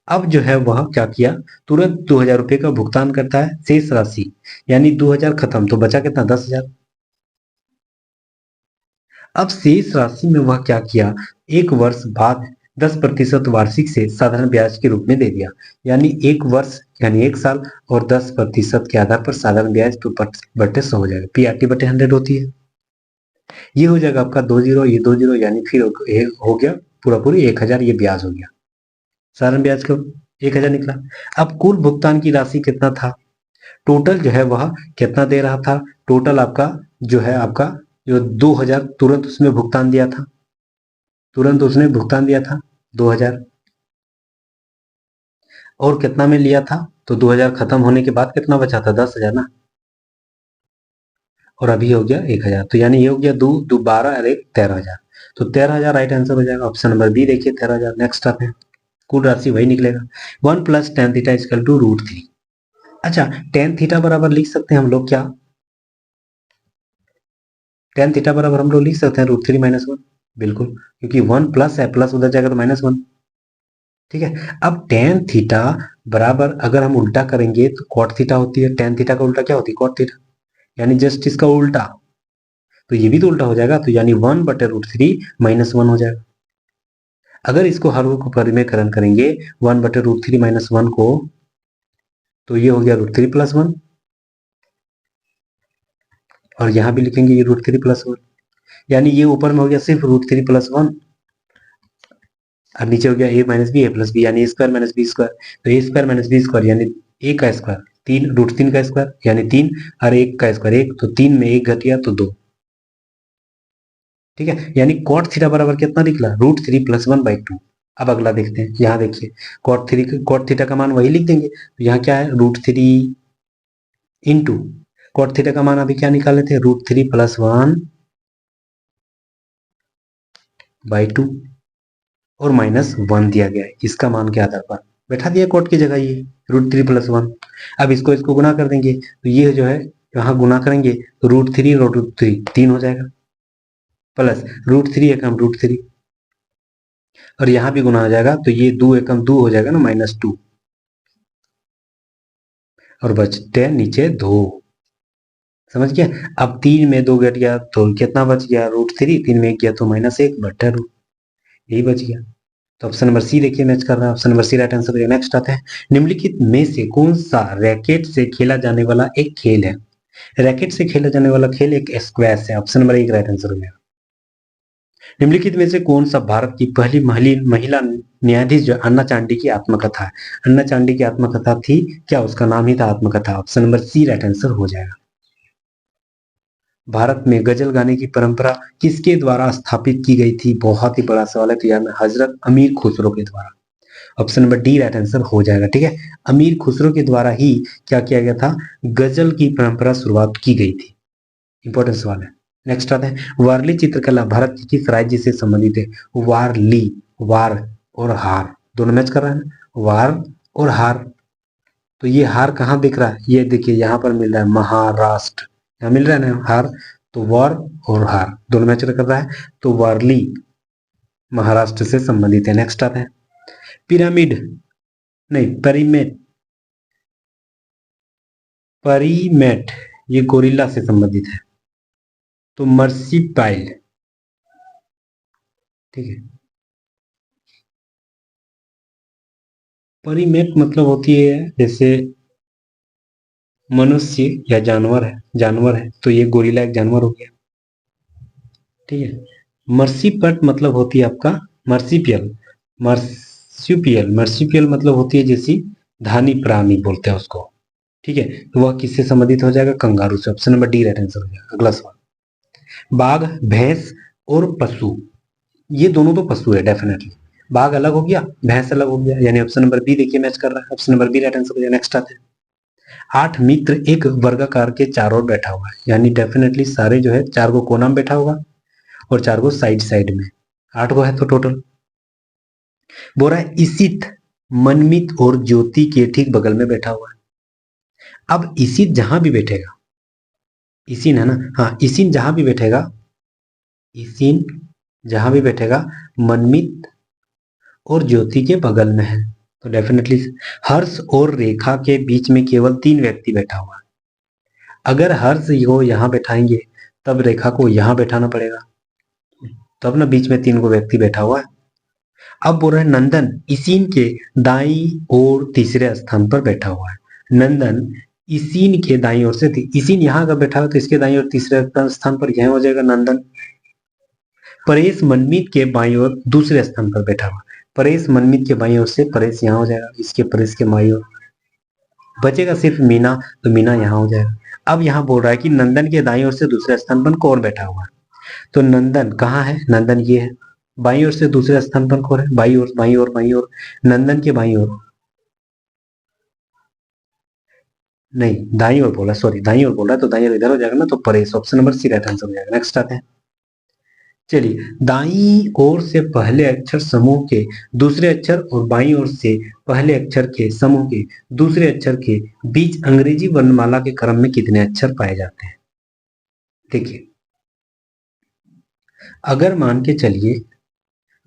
अब जो है वह क्या किया, तुरंत 2,000 रुपये का भुगतान करता है, शेष राशि यानी 2,000 खत्म, तो बचा कितना 10,000। अब शेष राशि में वह क्या किया, एक वर्ष बाद 10% वार्षिक से साधारण ब्याज के रूप में दे दिया, यानी एक वर्ष यानी एक साल और 10% के आधार पर साधारण ब्याज 2/100 हो जाएगा, PRT/100 होती है। ये हो जाएगा आपका 2 जीरो, ये 2 जीरो, यानी फिर हो गया पूरा पूरी 1,000, ये ब्याज हो गया, साधारण ब्याज का 1,000 निकला। अब कुल भुगतान की राशि कितना था, टोटल जो है वह कितना दे रहा था, टोटल आपका जो है आपका जो 2,000 तुरंत उसमें भुगतान दिया था, तुरंत उसने भुगतान दिया था 2,000, और कितना में लिया था, तो 2,000 खत्म होने के बाद कितना बचा था 10,000 ना, और अभी हो गया 1,000, तो यानी ये हो गया 2 2 12 और 1 13,000, तो 13,000 राइट आंसर हो जाएगा। ऑप्शन नंबर बी देखिए 13,000। नेक्स्ट आते हैं, कुल राशि वही निकलेगा, 1 + tan थीटा इक्वल टू √3। अच्छा, tan थीटा बराबर लिख सकते हैं हम लोग क्या, tan थीटा बराबर हम लोग लिख सकते हैं √3 - 1, बिल्कुल, क्योंकि 1 प्लस है, प्लस उधर जाएगा तो -1। ठीक है, अब tan थीटा बराबर अगर हम उल्टा करेंगे तो cot थीटा होती है, tan थीटा का उल्टा क्या होती है cot थीटा, यानी जस्ट इसका उल्टा, तो ये भी तो उल्टा हो जाएगा, तो यानी 1/√3 - 1 हो जाएगा। अगर इसको हर को परिमेयकरण करेंगे 1/√3 - 1 को, तो ये हो गया √3 + 1, और यहां भी लिखेंगे ये √3 + 1, यानी ये ऊपर में हो गया सिर्फ √3 + 1, और नीचे हो गया a - b a + b, यानी a² - b², तो a² - b² यानी a का स्क्वायर, 3 √3 का स्क्वायर यानी 3, और 1 का स्क्वायर 1, तो 3 में 1 घट गया तो 2। ठीक है, यानी cot थीटा बराबर कितना निकला, √3 + 1/2। अब अगला देखते हैं, यहाँ देखिए cot थीटा का मान वही लिख देंगे, तो यहाँ क्या है √3 इंटू cot थीटा का मान अभी क्या निकाले थे, √3 + 1/2 और -1 दिया गया है, इसका मान के आधार पर बैठा दिया cot की जगह ये √3 + 1। अब इसको गुना कर देंगे, तो ये जो है यहाँ गुना करेंगे तो √3 और √3 3 हो जाएगा, प्लस √3 एकम √3, और यहाँ भी गुना हो जाएगा, तो ये 2 एकम 2 हो जाएगा ना -2, और बचते नीचे 2, समझ गया। अब 3 में 2 घट गया तो कितना बच गया √3, 3 में 1 गया तो -1/√, यही बच गया। तो ऑप्शन नंबर सी देखिए मैच कर रहा है, option number C right answer हो जाएगा। नेक्स्ट आता है, निम्नलिखित में से कौन सा रैकेट से खेला जाने वाला एक खेल है, रैकेट से खेला जाने वाला खेल एक स्क्वैश है, ऑप्शन नंबर 1 राइट आंसर हो गया। निम्नलिखित में से कौन सा भारत की पहली महिला न्यायाधीश जो अन्ना चांडी की आत्मकथा है, अन्ना चांडी की आत्मकथा थी क्या, उसका नाम ही था आत्मकथा, option number C right answer हो जाएगा। भारत में गजल गाने की परंपरा किसके द्वारा स्थापित की गई थी, बहुत ही बड़ा सवाल है, तो यार हजरत अमीर खुसरो के द्वारा। Option number D right answer हो जाएगा। ठीक है, अमीर खुसरो के द्वारा ही क्या किया गया था, गजल की परंपरा शुरुआत की गई थी। इंपॉर्टेंट सवाल है। नेक्स्ट आता है वारली चित्रकला भारत के किस राज्य से संबंधित है। वारली, वार और हार दोनों मैच कर रहा है ना, वार और हार। तो ये हार कहाँ दिख रहा है, ये देखिए यहाँ पर मिल रहा है महाराष्ट्र, यहाँ मिल रहा है ना हार, तो वार और हार दोनों मैच कर रहा है, तो वारली महाराष्ट्र से संबंधित है। नेक्स्ट आता है पिरामिड, नहीं परिमेट, परिमेट ये गोरिल्ला से संबंधित है, तो मर्सीपाइल। ठीक है, परिमेट मतलब होती है जैसे मनुष्य या जानवर है, जानवर है तो ये गोरिल्ला एक जानवर हो गया। ठीक है, मर्सीपट मतलब होती है आपका मर्सीपियल, मर्सीपियल, मर्सीपियल मतलब होती है जैसी धानी प्राणी बोलते हैं उसको। ठीक है, तो वह किससे संबंधित हो जाएगा, कंगारू से। Option number D right answer हो जाएगा। अगला सवाल, बाघ, भैंस और पशु, ये दोनों तो पशु है डेफिनेटली, बाघ अलग हो गया, भैंस अलग हो गया, यानी ऑप्शन नंबर बी देखिए मैच कर रहा है, option number B right answer हो जाएगा। नेक्स्ट आते हैं आठ मित्र एक वर्गाकार के चारों ओर बैठा हुआ है, यानी डेफिनेटली सारे जो है चार को कोना में बैठा होगा और चार को साइड साइड में, आठ को है तो टोटल। बोल रहा है इसित, मनमित और ज्योति के ठीक बगल में बैठा हुआ है। अब इसित जहां भी बैठेगा, इसिन है ना, हाँ इसिन जहां भी बैठेगा, इसिन जहां भी बैठेगा मनमित और ज्योति के बगल में है, तो डेफिनेटली हर्ष और रेखा के बीच में केवल तीन व्यक्ति बैठा हुआ है। अगर हर्ष को यहाँ बैठाएंगे तब रेखा को यहाँ बैठाना पड़ेगा, तब ना बीच में तीन को व्यक्ति बैठा हुआ है। अब बोल रहे हैं नंदन इसीन के दाई और तीसरे स्थान पर बैठा हुआ है। नंदन इसीन के दाई ओर से, इसीन यहाँ अगर बैठा हुआ तो इसके दाई और तीसरे स्थान पर यह हो जाएगा नंदन। परेश मनमीत के बाई ओर दूसरे स्थान पर बैठा हुआ, परेश मनमीत के बाई ओर से परेश यहाँ हो जाएगा, इसके परेश के बाई ओर बचेगा सिर्फ मीना, तो मीना यहाँ हो जाएगा। अब यहाँ बोल रहा है कि नंदन के दाई ओर से दूसरे स्थान पर कौन बैठा हुआ है, तो नंदन कहाँ है, नंदन ये है, बाई ओर से दूसरे स्थान पर कौन है, बाई ओर बाई ओर बाई ओर, नंदन के बाई ओर, नहीं दाई ओर बोला, सॉरी दाई ओर बोला, तो दाई ओर इधर हो जाएगा ना, तो Paresh, option number C right answer हो जाएगा। नेक्स्ट आते हैं, चलिए दाई ओर से पहले अक्षर समूह के दूसरे अक्षर और बाई ओर से पहले अक्षर के समूह के दूसरे अक्षर के बीच अंग्रेजी वर्णमाला के क्रम में कितने अक्षर पाए जाते हैं। देखिए अगर मान के चलिए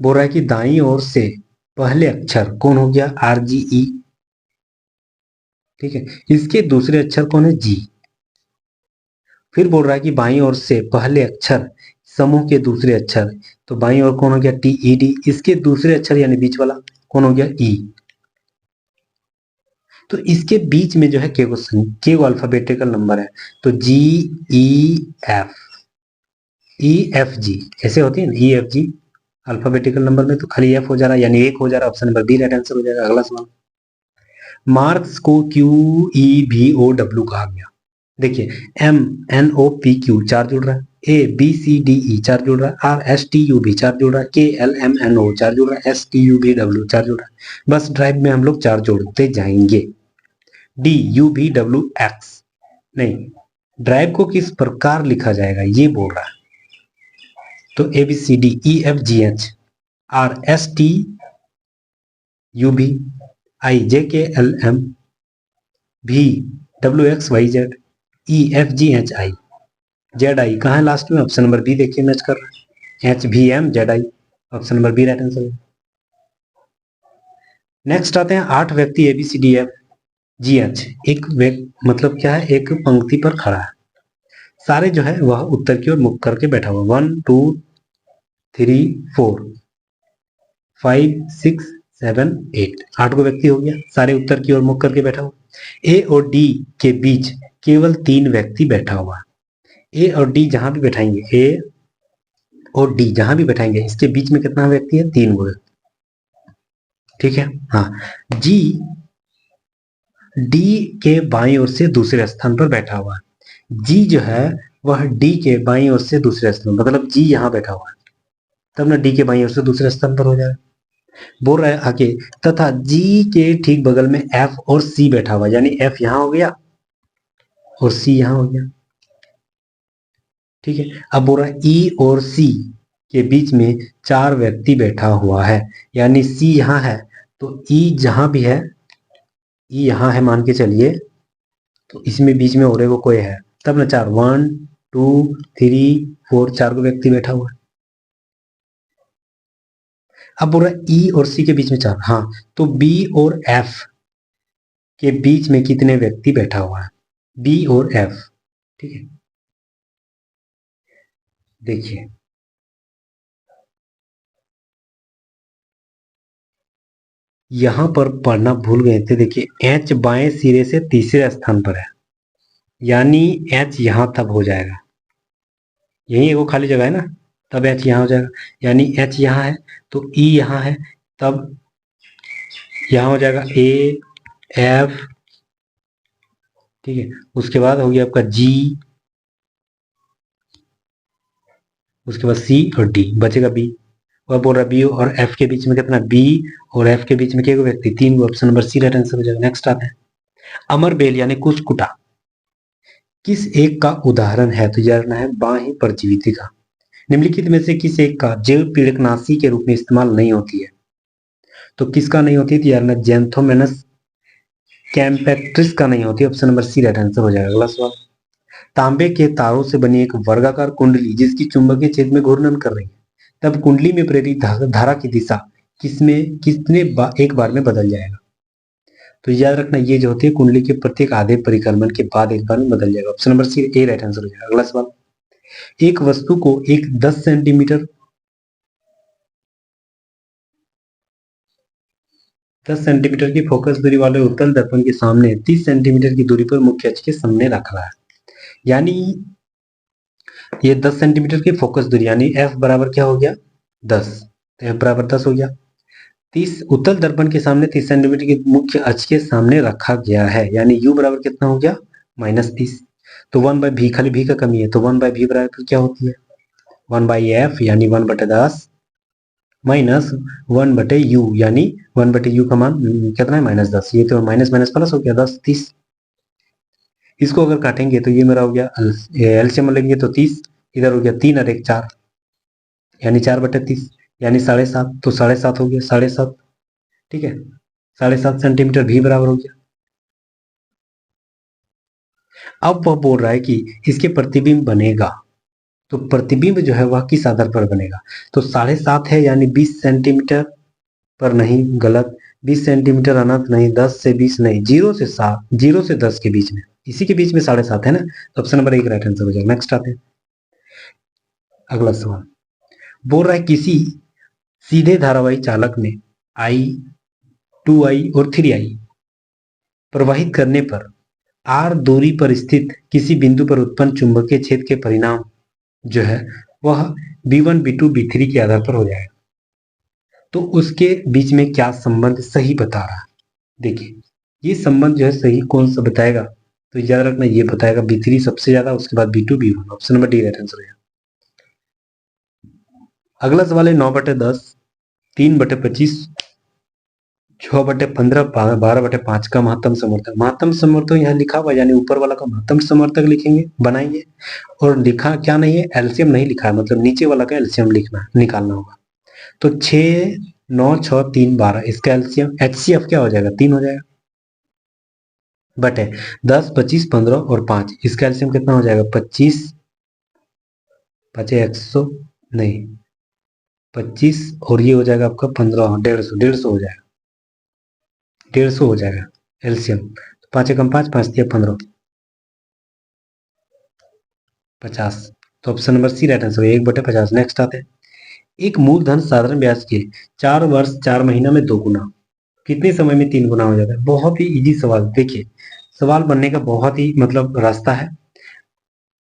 बोल रहा है कि दाई ओर से पहले अक्षर कौन हो गया, आर जी ई, ठीक है, इसके दूसरे अक्षर कौन है, जी। फिर बोल रहा है कि बाई ओर से पहले अक्षर समूह के दूसरे अक्षर, तो बाई ओर कौन हो गया, टी ई डी, इसके दूसरे अक्षर यानी बीच वाला कौन हो गया, ई। तो इसके बीच में जो है के को अल्फाबेटिकल नंबर है, तो जी ई एफ जी ऐसे होती है ना, ई एफ जी अल्फाबेटिकल नंबर में, तो खाली एफ हो जा रहा है यानी एक हो जा रहा है, option number B right answer हो जाएगा। अगला सवाल, मार्क्स को क्यू ई भी ओ डब्ल्यू कहा गया। देखिए M N O P Q चार जुड़ रहा है, ए बी सी डी ई चार जुड़ रहा है, आर एस टी यू भी चार जुड़ रहा है, के एल एम एन ओ चार जुड़ रहा है, एस टी यू भी डब्ल्यू चार जुड़ रहा है। बस ड्राइव में हम लोग चार जोड़ते जाएंगे। डी यू भी डब्ल्यू एक्स, नहीं ड्राइव को किस प्रकार लिखा जाएगा ये बोल रहा है, तो A B C D E F G H R S T U भी I J K L M भी W X Y Z E F G H I Z I, कहाँ है लास्ट में, ऑप्शन नंबर बी देखिए match कर रहा है, H भी M Z I, option number B right answer. Next आते हैं आठ व्यक्ति A B C D F G H, एक मतलब क्या है, एक पंक्ति पर खड़ा है, सारे जो है वह उत्तर की ओर मुख करके बैठा हुआ, 1 2 3 4 5 6 7 8, आठ को व्यक्ति हो गया, सारे उत्तर की ओर मुख करके बैठा हुआ। ए और डी के बीच केवल तीन व्यक्ति बैठा हुआ, ए और डी जहां भी बैठाएंगे, ए और डी जहां भी बैठाएंगे इसके बीच में कितना व्यक्ति है, तीन को, ठीक है। हाँ जी डी के बाईं ओर से दूसरे स्थान पर बैठा हुआ है, जी जो है वह डी के बाईं ओर से दूसरे स्थान, मतलब जी यहां बैठा हुआ है, तब ना डी के बाईं ओर से दूसरे स्थान पर हो जाए। बोल रहा है आगे, तथा जी के ठीक बगल में एफ और सी बैठा हुआ, यानी एफ यहां हो गया और सी यहां हो गया। ठीक है, अब बोल रहा है ई और सी के बीच में 4 व्यक्ति बैठा हुआ है, यानी सी यहां है तो ई जहां भी है, ई यहां है मान के चलिए, तो इसमें बीच में और को कोई है तब ना 4, 1 2 3 4, 4 को व्यक्ति बैठा हुआ है। अब बोल रहा है ई और सी के बीच में 4, हाँ, तो बी और एफ के बीच में कितने व्यक्ति बैठा हुआ है, बी और एफ। ठीक है, देखिए यहां पर पढ़ना भूल गए थे, देखिए एच बाएं सिरे से तीसरे स्थान पर है, यानी एच यहां तब हो जाएगा, यही वो खाली जगह है ना, तब एच यहां हो जाएगा, यानी एच यहां है तो ई यहां है, तब यहां हो जाएगा ए एफ। ठीक है, उसके बाद हो गया आपका जी, उसके बाद सी और डी, बचेगा बी। वह बोल रहा है बी और एफ के बीच में कितना, बी और एफ के बीच में क्या व्यक्ति, 3 को, option number C right answer हो जाएगा। नेक्स्ट आता है अमर बेल यानी कुछ-कुटा किस एक का उदाहरण है, तो यह है बाह्य परजीवी का, निम्नलिखित में से किस एक का जैव पीड़कनाशी के रूप में इस्तेमाल नहीं होती है, तो किसका नहीं होती थी यार, जेंथोमेनस कैम्पेक्ट्रिस का नहीं होती, option number C right answer हो जाएगा। अगला सवाल, तांबे के तारों से बनी एक वर्गाकार कुंडली जिसकी चुंबकीय क्षेत्र में घूर्णन कर रही है, तब कुंडली में प्रेरित धारा की दिशा किसमें एक बार में बदल जाएगा, तो याद रखना ये जो होती है कुंडली के प्रत्येक आधे परिक्रमण के बाद एक बार में बदल जाएगा, ऑप्शन नंबर सी ए राइट आंसर हो जाएगा। अगला सवाल, एक वस्तु को एक 10 सेंटीमीटर की फोकस दूरी वाले उत्तल दर्पण के सामने 30 सेंटीमीटर की दूरी पर मुख्य अक्ष के सामने रख रहा है, यानी ये 10 सेंटीमीटर की फोकस दूरी, यानी एफ बराबर क्या हो गया 10, तो एफ बराबर 10 हो गया। 30 उत्तल दर्पण के सामने 30 सेंटीमीटर की मुख्य अक्ष के सामने रखा गया है, यानी यू बराबर कितना हो गया -30, तो 1/v, खाली v का कमी है तो 1/v बराबर क्या होती है 1/f, यानी 1/10 माइनस 1/u, यानी 1/u का मान कितना है -10, ये तो माइनस माइनस प्लस हो गया 10 30। इसको अगर काटेंगे तो ये मेरा हो गया एलसीएम लेंगे तो 30, इधर हो गया 3 और 1 4, यानी 4/30, यानी 7.5, तो 7.5 हो गया 7.5। ठीक है, 7.5 सेंटीमीटर भी बराबर हो गया। अब वह बोल रहा है कि इसके प्रतिबिंब बनेगा, तो प्रतिबिंब जो है वह किस आधार पर बनेगा, तो 7.5 है यानी 20 सेंटीमीटर पर नहीं, गलत, 20 सेंटीमीटर अनंत नहीं, 10 से 20 नहीं, 0 से 10 के बीच में, इसी के बीच में 7.5 है ना, तो ऑप्शन नंबर 1 राइट आंसर हो जाएगा। नेक्स्ट आते हैं अगला सवाल, बोल रहा है किसी सीधे धारावाही चालक में आई 2i और 3i प्रवाहित करने पर r दूरी पर स्थित किसी बिंदु पर उत्पन्न चुंबकीय क्षेत्र के परिणाम जो है वह b1 b2 b3 के आधार पर हो जाएगा, तो उसके बीच में क्या संबंध सही बता रहा है, देखिए ये संबंध जो है सही कौन सा बताएगा, तो याद रखना ये बताएगा b3 सबसे ज्यादा, उसके बाद b2 b1, option number D right answer है। अगला सवाल है 9/10, 3/25, 6/15, 12/5 का महत्तम समर्थक, महत्तम समर्थक यहाँ लिखा हुआ यानी ऊपर वाला का महत्तम समर्थक लिखेंगे बनाएंगे, और लिखा क्या नहीं है एलसीएम नहीं लिखा है, मतलब नीचे वाला का एलसीएम लिखना निकालना होगा, तो 6 9 6 3 12, इसका एलसीएम एचसीएफ क्या हो जाएगा 3 हो जाएगा, बटे 10 25 15 और 5, इसका एलसीएम कितना हो जाएगा 25 5 100 नहीं 25, और ये हो जाएगा आपका 15 150 हो जाएगा, 150 हो जाएगा एलसीएम, 5 एकम 5 5 दिया 15 50, तो option number C right answer है 1/50। नेक्स्ट आते हैं एक मूलधन साधारण ब्याज के 4 वर्ष 4 महीना में 2 गुना कितने समय में 3 गुना हो जाता है, बहुत ही इजी सवाल, देखिए सवाल बनने का बहुत ही मतलब रास्ता है,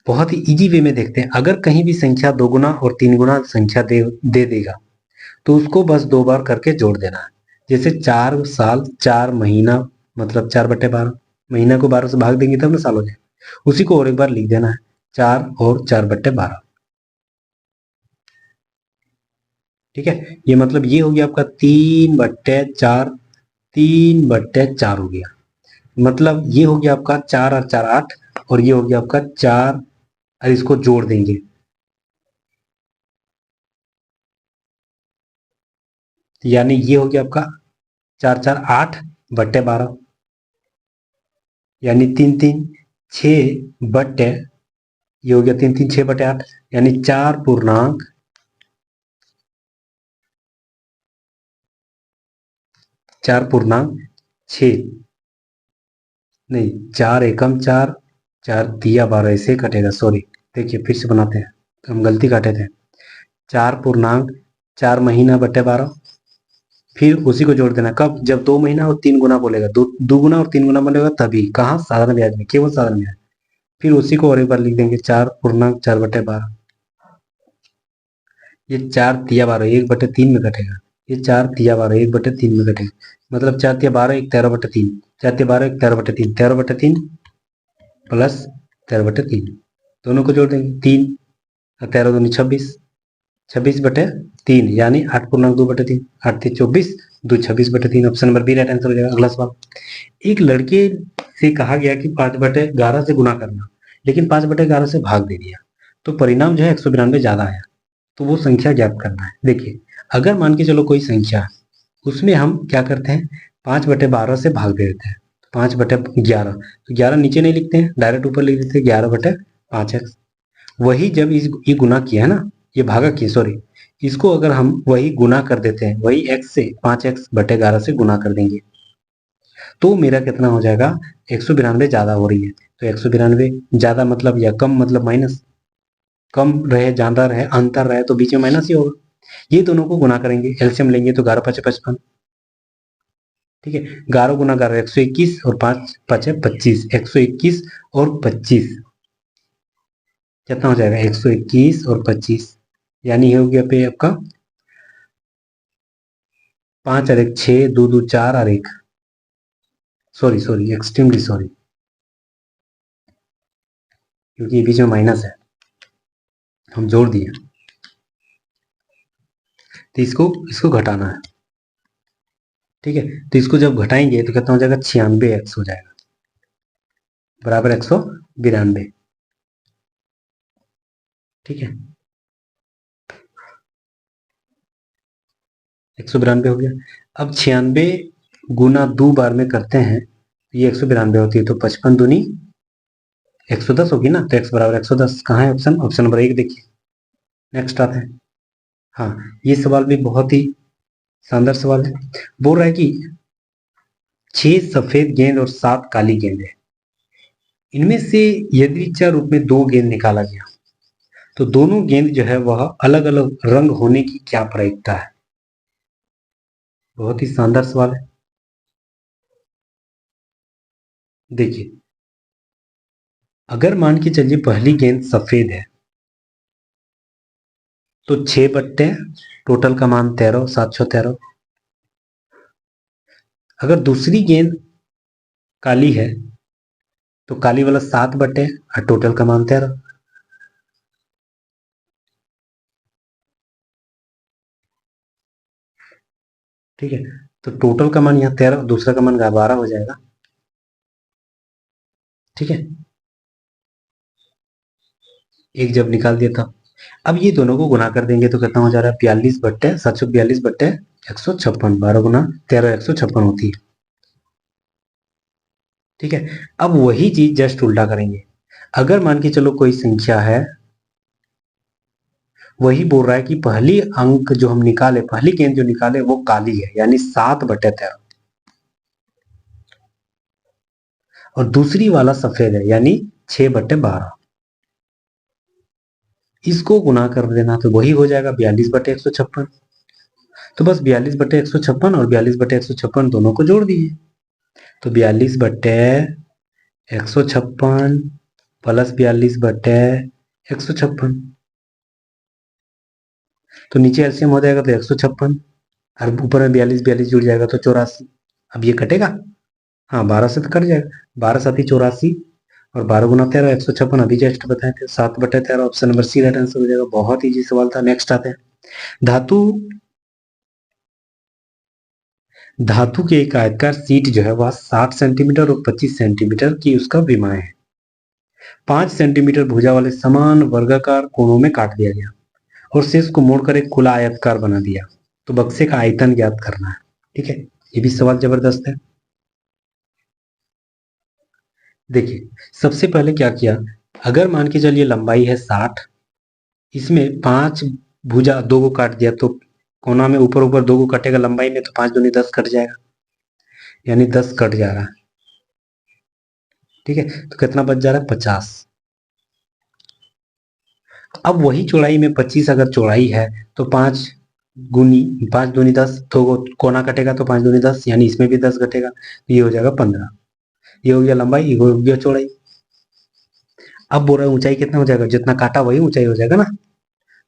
बहुत ही इजी वे में देखते हैं, अगर कहीं भी संख्या 2 गुना और 3 गुना संख्या दे देगा तो उसको बस 2 बार करके जोड़ देना है, जैसे 4 साल 4 महीना मतलब 4/12, महीना को 12 से भाग देंगे तब ना साल हो जाए, उसी को और एक बार लिख देना है 4 और 4/12। ठीक है, ये मतलब ये हो गया आपका 3/4, 3/4 हो गया। मतलब ये हो गया आपका 4 और 4 8, और ये हो गया आपका 4, और इसको जोड़ देंगे, यानी ये हो गया आपका 4 4 8/12, यानी 3 3 6 बट्टे, ये हो गया 3 3 6/8, यानी 4 पूर्णांक 6, नहीं 4 एकम 4, 4 दिया 12, ऐसे ही कटेगा, सॉरी। देखिए फिर से बनाते हैं, हम गलती काटे थे। 4 पूर्णांक 4 महीना/12, फिर उसी को जोड़ देना कब, जब 2 महीना और 3 गुना बोलेगा, दो गुना और 3 गुना बोलेगा, तभी कहाँ, साधारण ब्याज में, केवल साधारण ब्याज। फिर उसी को और एक बार लिख देंगे, 4 पूर्णांक 4/12, ये 4 तिया 12 1/3 में कटेगा, ये 4 तिया 12 1/3 में कटेगा, मतलब 4 तिया 12 एक 13/3, 4 तिया 12 एक 13/3, 13/3 प्लस 13/3, दोनों को जोड़ देंगे, 3 13 दूनी 26, 26/3, यानी 8 पूर्णांक 2/3, 8 3 24, 2 26/3, option number B right answer हो जाएगा। अगला सवाल, एक लड़के से कहा गया कि 5/11 से गुना करना, लेकिन 5/11 से भाग दे दिया, तो परिणाम जो है 192 ज्यादा आया, तो वो संख्या ज्ञात करना है। देखिए, अगर मान के चलो कोई संख्या, उसमें हम क्या करते हैं, 5/12 से भाग दे देते हैं, 5/11, तो 11 नीचे नहीं लिखते हैं, डायरेक्ट ऊपर लिख देते हैं, 11/5x। वही जब ये गुना किया है ना, ये भागा किया, सॉरी, इसको अगर हम वही गुना कर देते हैं, वही x से 5x/11 से गुना कर देंगे, तो मेरा कितना हो जाएगा, 192 ज्यादा हो रही है, तो 192 ज्यादा मतलब या कम मतलब माइनस, कम रहे ज्यादा रहे अंतर रहे तो बीच में माइनस ही होगा। ये दोनों को गुना करेंगे, एलसीएम लेंगे तो 11×5 = 55, ठीक है, 11 × 11 121, और 5×5 = 25, 121 और 25 कितना हो जाएगा, 121 और 25, यानी ये हो गया पे आपका 5 और 1 6, 2 2 4 और 1, सॉरी सॉरी एक्सट्रीमली सॉरी, क्योंकि ये बीच में माइनस है, हम जोड़ दिए, तो इसको इसको घटाना है, ठीक है, तो इसको जब घटाएंगे तो कितना हो जाएगा, 96x हो जाएगा, बराबर 192, ठीक है, 192 हो गया। अब 96 गुना 2 बार में करते हैं, ये 192 होती है, तो 55 दूनी 110 होगी ना, तो x बराबर 110 कहाँ है, ऑप्शन ऑप्शन नंबर 1 देखिए। नेक्स्ट आता है, हाँ ये सवाल भी बहुत ही शानदार सवाल है। बोल रहा है कि 6 सफेद गेंद और 7 काली गेंद है, इनमें से यदृच्छा रूप में 2 गेंद निकाला गया, तो दोनों गेंद जो है वह अलग अलग रंग होने की क्या प्रायिकता है। बहुत ही शानदार सवाल है। देखिए, अगर मान के चलिए पहली गेंद सफेद है, तो 6 बट्टे, टोटल का मान 13, 7 × 13। अगर दूसरी गेंद काली है, तो काली वाला 7 बट्टे और टोटल का मान 13, ठीक है, तो टोटल का मान यहाँ 13, दूसरा का मान 12 हो जाएगा, ठीक है, एक जब निकाल दिया था। अब ये दोनों को गुना कर देंगे तो कितना हो जा रहा है, 42/742/156, 12 × 13 156 होती है, ठीक है। अब वही चीज जस्ट उल्टा करेंगे, अगर मान के चलो कोई संख्या है, वही बोल रहा है कि पहली अंक जो हम निकाले, पहली गेंद जो निकाले वो काली है, यानी 7/13, और दूसरी वाला सफेद है, यानी 6/12, इसको गुना कर देना तो वही हो जाएगा 42/156। तो बस 42/156 और 42/156 दोनों को जोड़ दीजिए, तो 42/156 प्लस 42/156, तो नीचे एलसीएम हो जाएगा तो 156, और ऊपर में 42 42 जुड़ जाएगा तो 84। अब ये कटेगा, हाँ 12 से तो कट जाएगा, 12×7 = 84, और 12 × 13 156, अभी जस्ट बताए थे, 7/13, option number C right answer हो जाएगा। बहुत इजी सवाल था। नेक्स्ट आते हैं, धातु धातु की एक आयताकार सीट जो है वह 60 सेंटीमीटर और 25 सेंटीमीटर की उसका विमाएं है। 5 सेंटीमीटर भुजा वाले समान वर्गाकार कोणों में काट दिया गया और शेष को मोड़कर एक खुला आयताकार बना दिया। तो बक्से का आयतन ज्ञात करना है। ठीक है, ये भी सवाल जबरदस्त है। देखिए, सबसे पहले क्या किया, अगर मान के चलिए लंबाई है 60, इसमें 5 भुजा 2 को काट दिया तो कोना में ऊपर ऊपर 2 को कटेगा लंबाई में, तो 5 दूनी 10 कट जाएगा, यानी 10 कट जा रहा है। ठीक है, तो कितना बच जा रहा है, 50। अब वही चौड़ाई में 25 अगर चौड़ाई है तो 5 गुनी 5 दूनी 10, तो कोना कटेगा तो 5 दूनी 10, यानी इसमें भी 10 घटेगा, तो ये हो जाएगा 15। ये हो गया लंबाई, ये हो गया चौड़ाई। अब बोल रहा है ऊंचाई कितना हो जाएगा, जितना काटा वही ऊंचाई हो जाएगा ना,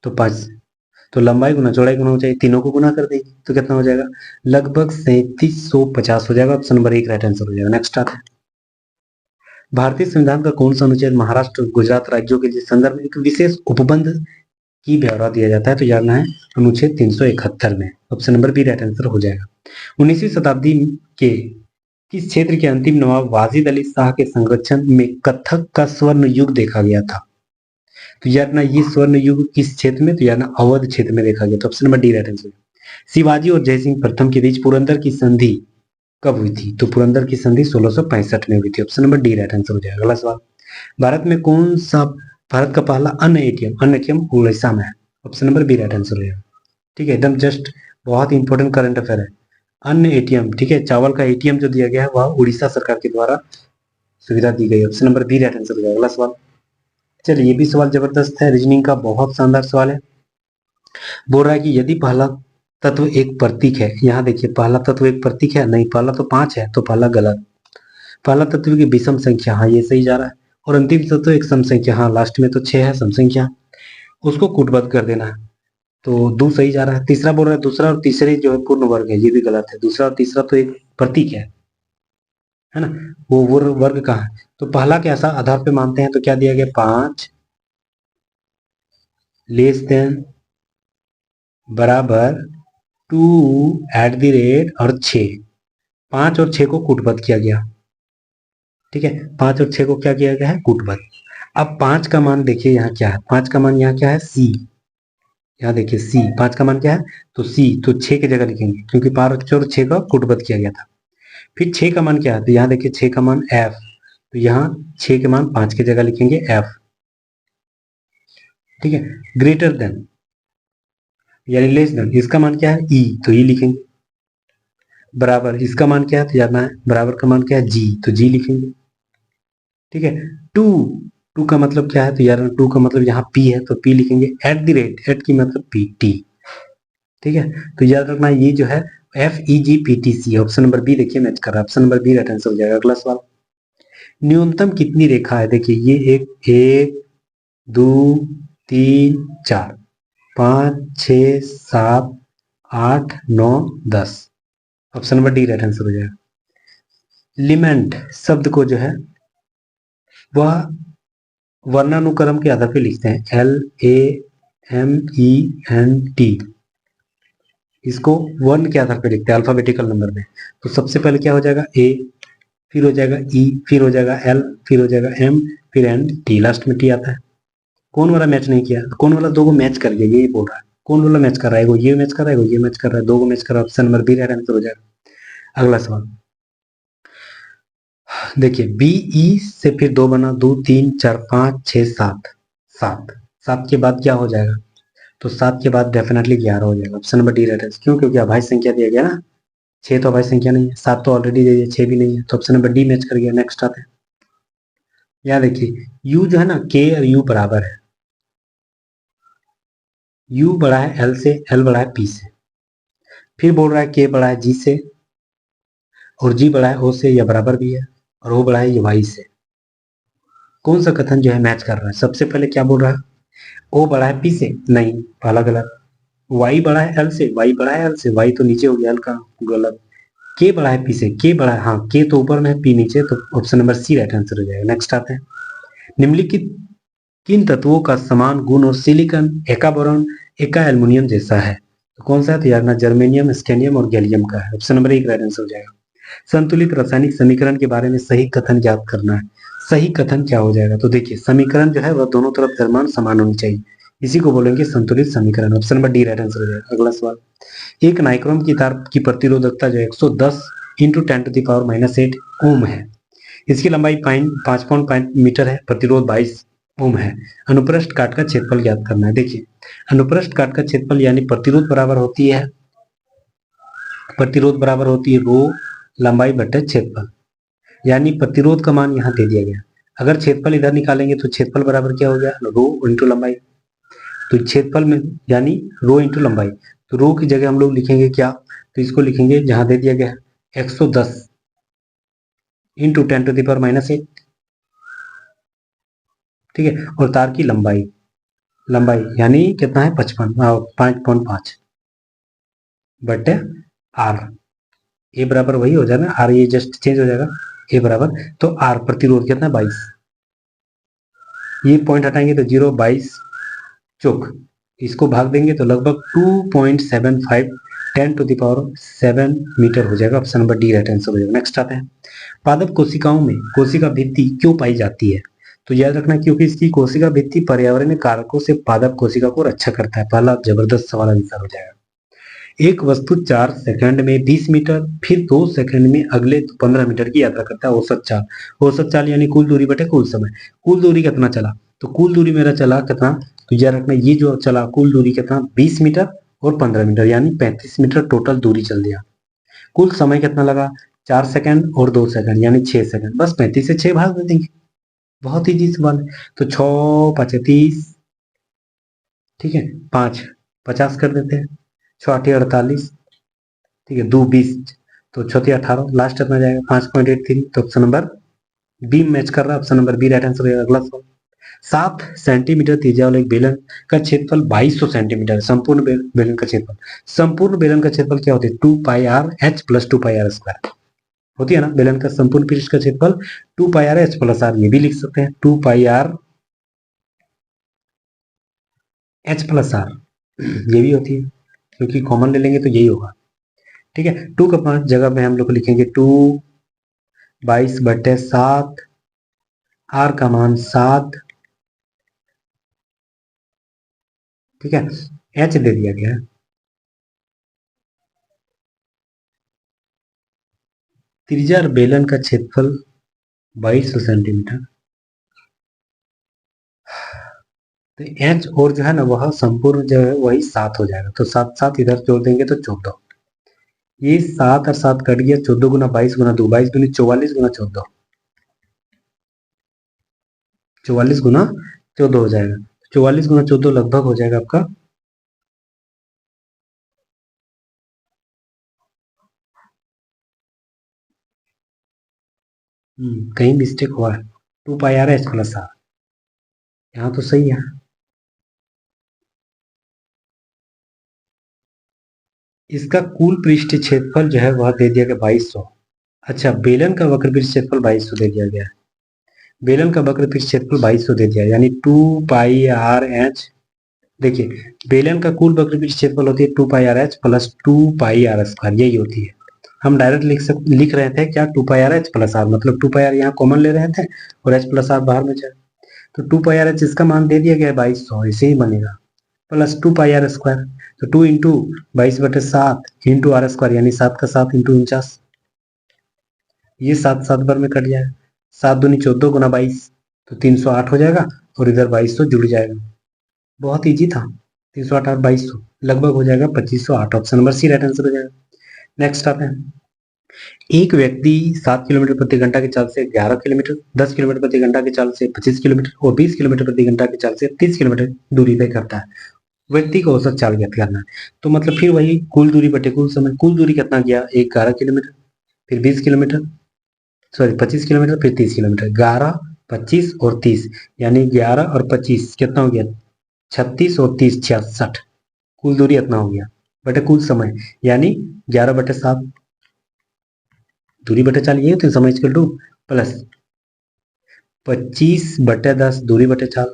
तो 5, तो लंबाई गुना चौड़ाई गुना ऊंचाई, तीनों को गुना कर देंगे तो कितना हो जाएगा, लगभग 3750 हो जाएगा। ऑप्शन नंबर 1 राइट आंसर हो जाएगा। नेक्स्ट आता है, भारतीय संविधान का कौन सा अनुच्छेद महाराष्ट्र और गुजरात राज्यों के लिए संदर्भ में एक विशेष उपबंध की ब्यौरा दिया जाता है, तो जानना है अनुच्छेद 371 में। Option number B right answer हो जाएगा। 19वीं शताब्दी के किस क्षेत्र के अंतिम नवाब वाजिद अली शाह के संरक्षण में कथक का स्वर्ण युग देखा गया था, तो यार ये स्वर्ण युग किस क्षेत्र में, तो यार अवध क्षेत्र में देखा गया, तो option number D right answer. Shivaji और जयसिंह प्रथम के बीच पुरंदर की संधि कब हुई थी, तो पुरंदर की संधि 1665 में हुई थी। Option number D right answer हो जाएगा। अगला सवाल, भारत में कौन सा भारत का पहला अन्य एटीएम उड़ीसा में है, option number B right answer हो जाएगा। ठीक है, एकदम जस्ट बहुत इंपॉर्टेंट करंट अफेयर है। अन्य एटीएम, ठीक है, चावल का एटीएम जो दिया गया है वह उड़ीसा सरकार के द्वारा सुविधा दी गई। Option number B right answer हो जाएगा। अगला सवाल, चलिए ये भी सवाल जबरदस्त है, रीजनिंग का बहुत शानदार सवाल है। बोल रहा है कि यदि पहला तत्व एक प्रतीक है, यहाँ देखिए पहला तत्व एक प्रतीक है, नहीं पहला तो 5 है, तो पहला गलत। पहला तत्व की विषम संख्या, हाँ ये सही जा रहा है। और अंतिम तत्व एक सम संख्या, हाँ लास्ट में तो 6 है सम संख्या, उसको कूटबद्ध कर देना है, तो दो सही जा रहा है। तीसरा बोल रहा है दूसरा और तीसरे जो है पूर्ण वर्ग है, ये भी गलत है। दूसरा और तीसरा तो एक प्रतीक है ना, वो वर्ग कहाँ है, तो पहला के ऐसा आधार पे मानते हैं, तो क्या दिया गया, 5 लेस देन बराबर 2 एट द रेट और 6, 5 और 6 को कूटबद्ध किया गया। ठीक है, 5 और 6 को क्या किया गया है, कूटबद्ध। अब 5 का मान देखिए यहाँ क्या है, 5 का मान यहाँ क्या है, सी। यहाँ देखिए सी, 5 का मान क्या है, तो सी, तो 6 की जगह लिखेंगे क्योंकि 5 और 6 का कूटबद्ध किया गया था। फिर 6 का मान क्या है, तो यहाँ देखिए 6 का मान एफ, तो यहाँ 6 के मान 5 की जगह लिखेंगे एफ। ठीक है, ग्रेटर देन यानी लेस देन, इसका मान क्या है, ई, तो ई लिखेंगे। बराबर, इसका मान क्या है, तो जानना है बराबर का मान क्या है, जी, तो जी लिखेंगे। ठीक है, टू, टू का मतलब क्या है, तो यार टू का मतलब यहाँ पी है, तो पी लिखेंगे। एट द रेट, एट की मतलब पी टी। ठीक है, तो याद रखना ये जो है FEGPTC, ऑप्शन नंबर बी देखिए मैच कर रहा है। Option number B right answer हो जाएगा। अगला सवाल, न्यूनतम कितनी रेखा है, देखिए ये एक 2 3 4 5 6 7 8 9 10, option number D right answer हो जाएगा। लिमेंट शब्द को जो है वह वर्णानुक्रम के आधार पे लिखते हैं, LAMENT, इसको वर्ण के आधार पे लिखते हैं अल्फाबेटिकल नंबर में। तो सबसे पहले क्या हो जाएगा, ए, फिर हो जाएगा ई, फिर हो जाएगा एल, फिर हो जाएगा एम, फिर एंड टी, लास्ट में टी आता है। कौन वाला मैच नहीं किया, कौन वाला दो को मैच कर गया, यही बोल रहा है। कौन वाला मैच कर रहा है, वो ये मैच कर रहा है, वो ये मैच कर रहा है, दो को मैच कर रहा है। Option number B right answer हो जाएगा। अगला सवाल देखिए, बी ई से फिर दो बना, 2 3 4 5 6 7, 7, 7 के बाद क्या हो जाएगा, तो 7 के बाद डेफिनेटली 11 हो जाएगा। Option number D right answer, क्यों, क्योंकि अभाज्य संख्या दिया गया ना, 6 तो अभाज्य संख्या नहीं है, 7 तो ऑलरेडी दे दिया, 6 भी नहीं है, तो ऑप्शन नंबर डी मैच कर गया। नेक्स्ट आते हैं, यहाँ देखिए u जो है ना, k और u बराबर है, u बड़ा है l से, l बड़ा है p से, फिर बोल रहा है k बड़ा है g से, और g बड़ा है o से, या बराबर भी है, और o बड़ा है ये y से। कौन सा कथन जो है मैच कर रहा है, सबसे पहले क्या बोल रहा है, o बड़ा है p से, नहीं पहला गलत। y बड़ा है l से, y बड़ा है l से, y तो नीचे हो गया l का, गलत। k बड़ा है p से, k बड़ा है, हाँ k तो ऊपर में है, p नीचे, तो option number C right answer हो जाएगा। नेक्स्ट आते हैं, निम्नलिखित किन तत्वों का समान गुण और सिलिकॉन एका बोरॉन एका एल्युमिनियम जैसा है, तो कौन सा है? तो यार ना जर्मेनियम, स्टेनियम और गैलियम का है। ऑप्शन नंबर 1 राइट आंसर हो जाएगा। संतुलित रासायनिक समीकरण के बारे में सही कथन याद करना है। सही कथन क्या हो जाएगा? तो देखिए समीकरण जो है वह दोनों तरफ द्रव्यमान समान होनी चाहिए, इसी को बोलेंगे संतुलित समीकरण। Option number D right answer हो जाएगा। अगला सवाल, एक नाइक्रोम की तार की प्रतिरोधकता जो 110 इंटू 10⁻⁻8 ओम है। इसकी लंबाई 5 मीटर है, प्रतिरोध 22 ओम है। अनुप्रस्थ काट का क्षेत्रफल ज्ञात करना है। देखिए अनुप्रस्थ काट का क्षेत्रफल यानी प्रतिरोध बराबर होती है रो लंबाई बटे क्षेत्रफल, यानी प्रतिरोध का मान यहाँ दे दिया गया। अगर क्षेत्रफल इधर निकालेंगे तो क्षेत्रफल बराबर क्या हो गया? रो इंटू लंबाई। तो क्षेत्रफल में यानी रो इंटू लंबाई, तो रो की जगह हम लोग लिखेंगे क्या? तो इसको लिखेंगे जहां दे दिया गया है 110 इंटू 10⁻⁻8, ठीक है। और तार की लंबाई यानी कितना है? 5.5 बटे आर। ए बराबर वही हो जाएगा, आर ये जस्ट चेंज हो जाएगा, ए बराबर। तो आर प्रतिरोध कितना है? 22। ये पॉइंट हटाएंगे तो 0.22 चौक, इसको भाग देंगे तो लगभग 2.75 10⁻7 मीटर हो जाएगा। Option number D right answer हो जाएगा। नेक्स्ट आते हैं, पादप कोशिकाओं में कोशिका भित्ति क्यों पाई जाती है? तो याद रखना क्योंकि इसकी कोशिका भित्ति पर्यावरणीय कारकों से पादप कोशिका को रक्षा करता है। पहला जबरदस्त सवाल आंसर हो जाएगा। एक वस्तु 4 सेकंड में 20 मीटर, फिर 2 सेकंड में अगले 15 मीटर की यात्रा करता है। औसत चाल, औसत चाल यानी कुल दूरी बटे कुल समय। कुल दूरी कितना चला? तो कुल दूरी मेरा चला कितना? तो याद रखना ये जो चला कुल दूरी कितना? 20 मीटर और 15 मीटर, यानी 35 मीटर टोटल दूरी चल दिया। कुल समय कितना लगा? 4 सेकंड और 2 सेकंड यानी 6 सेकंड। बस 35 से 6 भाग दे देंगे, बहुत ईजी सवाल है। तो 6 5 30, ठीक है, 5 50 कर देते हैं, 6 8 48, ठीक है, 2 20, तो 6 18, लास्ट कितना जाएगा? 5.83। तो ऑप्शन नंबर बी मैच कर रहा है। Option number B right answer होगा। अगला सवाल, 7 सेंटीमीटर त्रिज्या वाले एक बेलन का क्षेत्रफल 2200 सेंटीमीटर। संपूर्ण बेलन का क्षेत्रफल, संपूर्ण बेलन का क्षेत्रफल क्या होती है? 2πr(h + 2πr²) होती है ना। बेलन का संपूर्ण पृष्ठ का क्षेत्रफल 2πr(h + r), ये भी लिख सकते हैं 2πr(h + r), ये भी होती है, क्योंकि कॉमन ले लेंगे तो यही होगा, ठीक है। 2 का जगह में हम लोग लिखेंगे 2 22/7, आर का मान 7, ठीक है। एच दे दिया गया है, त्रिज्या बेलन का क्षेत्रफल 2200 सेंटीमीटर, तो एच और जो है ना वह संपूर्ण जो है वही 7 हो जाएगा। तो 7 7 इधर जोड़ देंगे तो 14, ये 7 और 7 कट गया, 14 गुना 22 गुना 2, 22 दूनी 44 गुना 14, 44 गुना 14 हो जाएगा। 44 गुना 14 लगभग हो जाएगा आपका, कहीं मिस्टेक हुआ है, 2πr(h + r), यहाँ तो सही है। इसका कुल पृष्ठ क्षेत्रफल जो है वह दे दिया गया 2200। अच्छा, बेलन का वक्र पृष्ठ क्षेत्रफल 2200 दे दिया गया है। बेलन का वक्र पृष्ठ क्षेत्रफल 2200 दे दिया, यानी 2πr(h), देखिए बेलन का कुल वक्र पृष्ठ क्षेत्रफल होती है 2πr(h + 2πr²), यही होती है। हम डायरेक्ट लिख रहे थे क्या? 2πr(h + r), मतलब 2πr यहाँ कॉमन ले रहे थे और h + r बाहर में जाए, तो 2πr(h) इसका मान दे दिया गया है 2200, ऐसे ही बनेगा, प्लस 2πr², तो 2 इंटू 22/7 इंटू r², यानी 7 का 7 इंटू 49, ये 7 7 बार में कट जाएगा, 7 दूनी 14 गुना 22, तो 308 हो जाएगा, और इधर 2200 जुड़ जाएगा। बहुत इजी था, 308 और 2200 लगभग हो जाएगा 2508। Option number C right answer हो जाएगा। नेक्स्ट आते हैं, एक व्यक्ति 7 किलोमीटर प्रति घंटा की चाल से 11 किलोमीटर, 10 किलोमीटर प्रति घंटा की चाल से 25 किलोमीटर और 20 किलोमीटर प्रति घंटा की चाल से 30 किलोमीटर दूरी तय करता है। व्यक्ति को औसत चाल ज्ञात करना है। तो मतलब फिर वही कुल दूरी बटे कुल समय। कुल दूरी कितना गया? 11 किलोमीटर, फिर 20 किलोमीटर, सॉरी 25 किलोमीटर, फिर 30 किलोमीटर, 11 25 और 30, यानी 11 और 25 कितना हो गया? 36 और 30 66, कुल दूरी इतना हो गया बटे कुल समय, यानी 11/7, दूरी बटे चाल ये होती है, समय इक्वल टू प्लस 25/10 दूरी बटे चाल,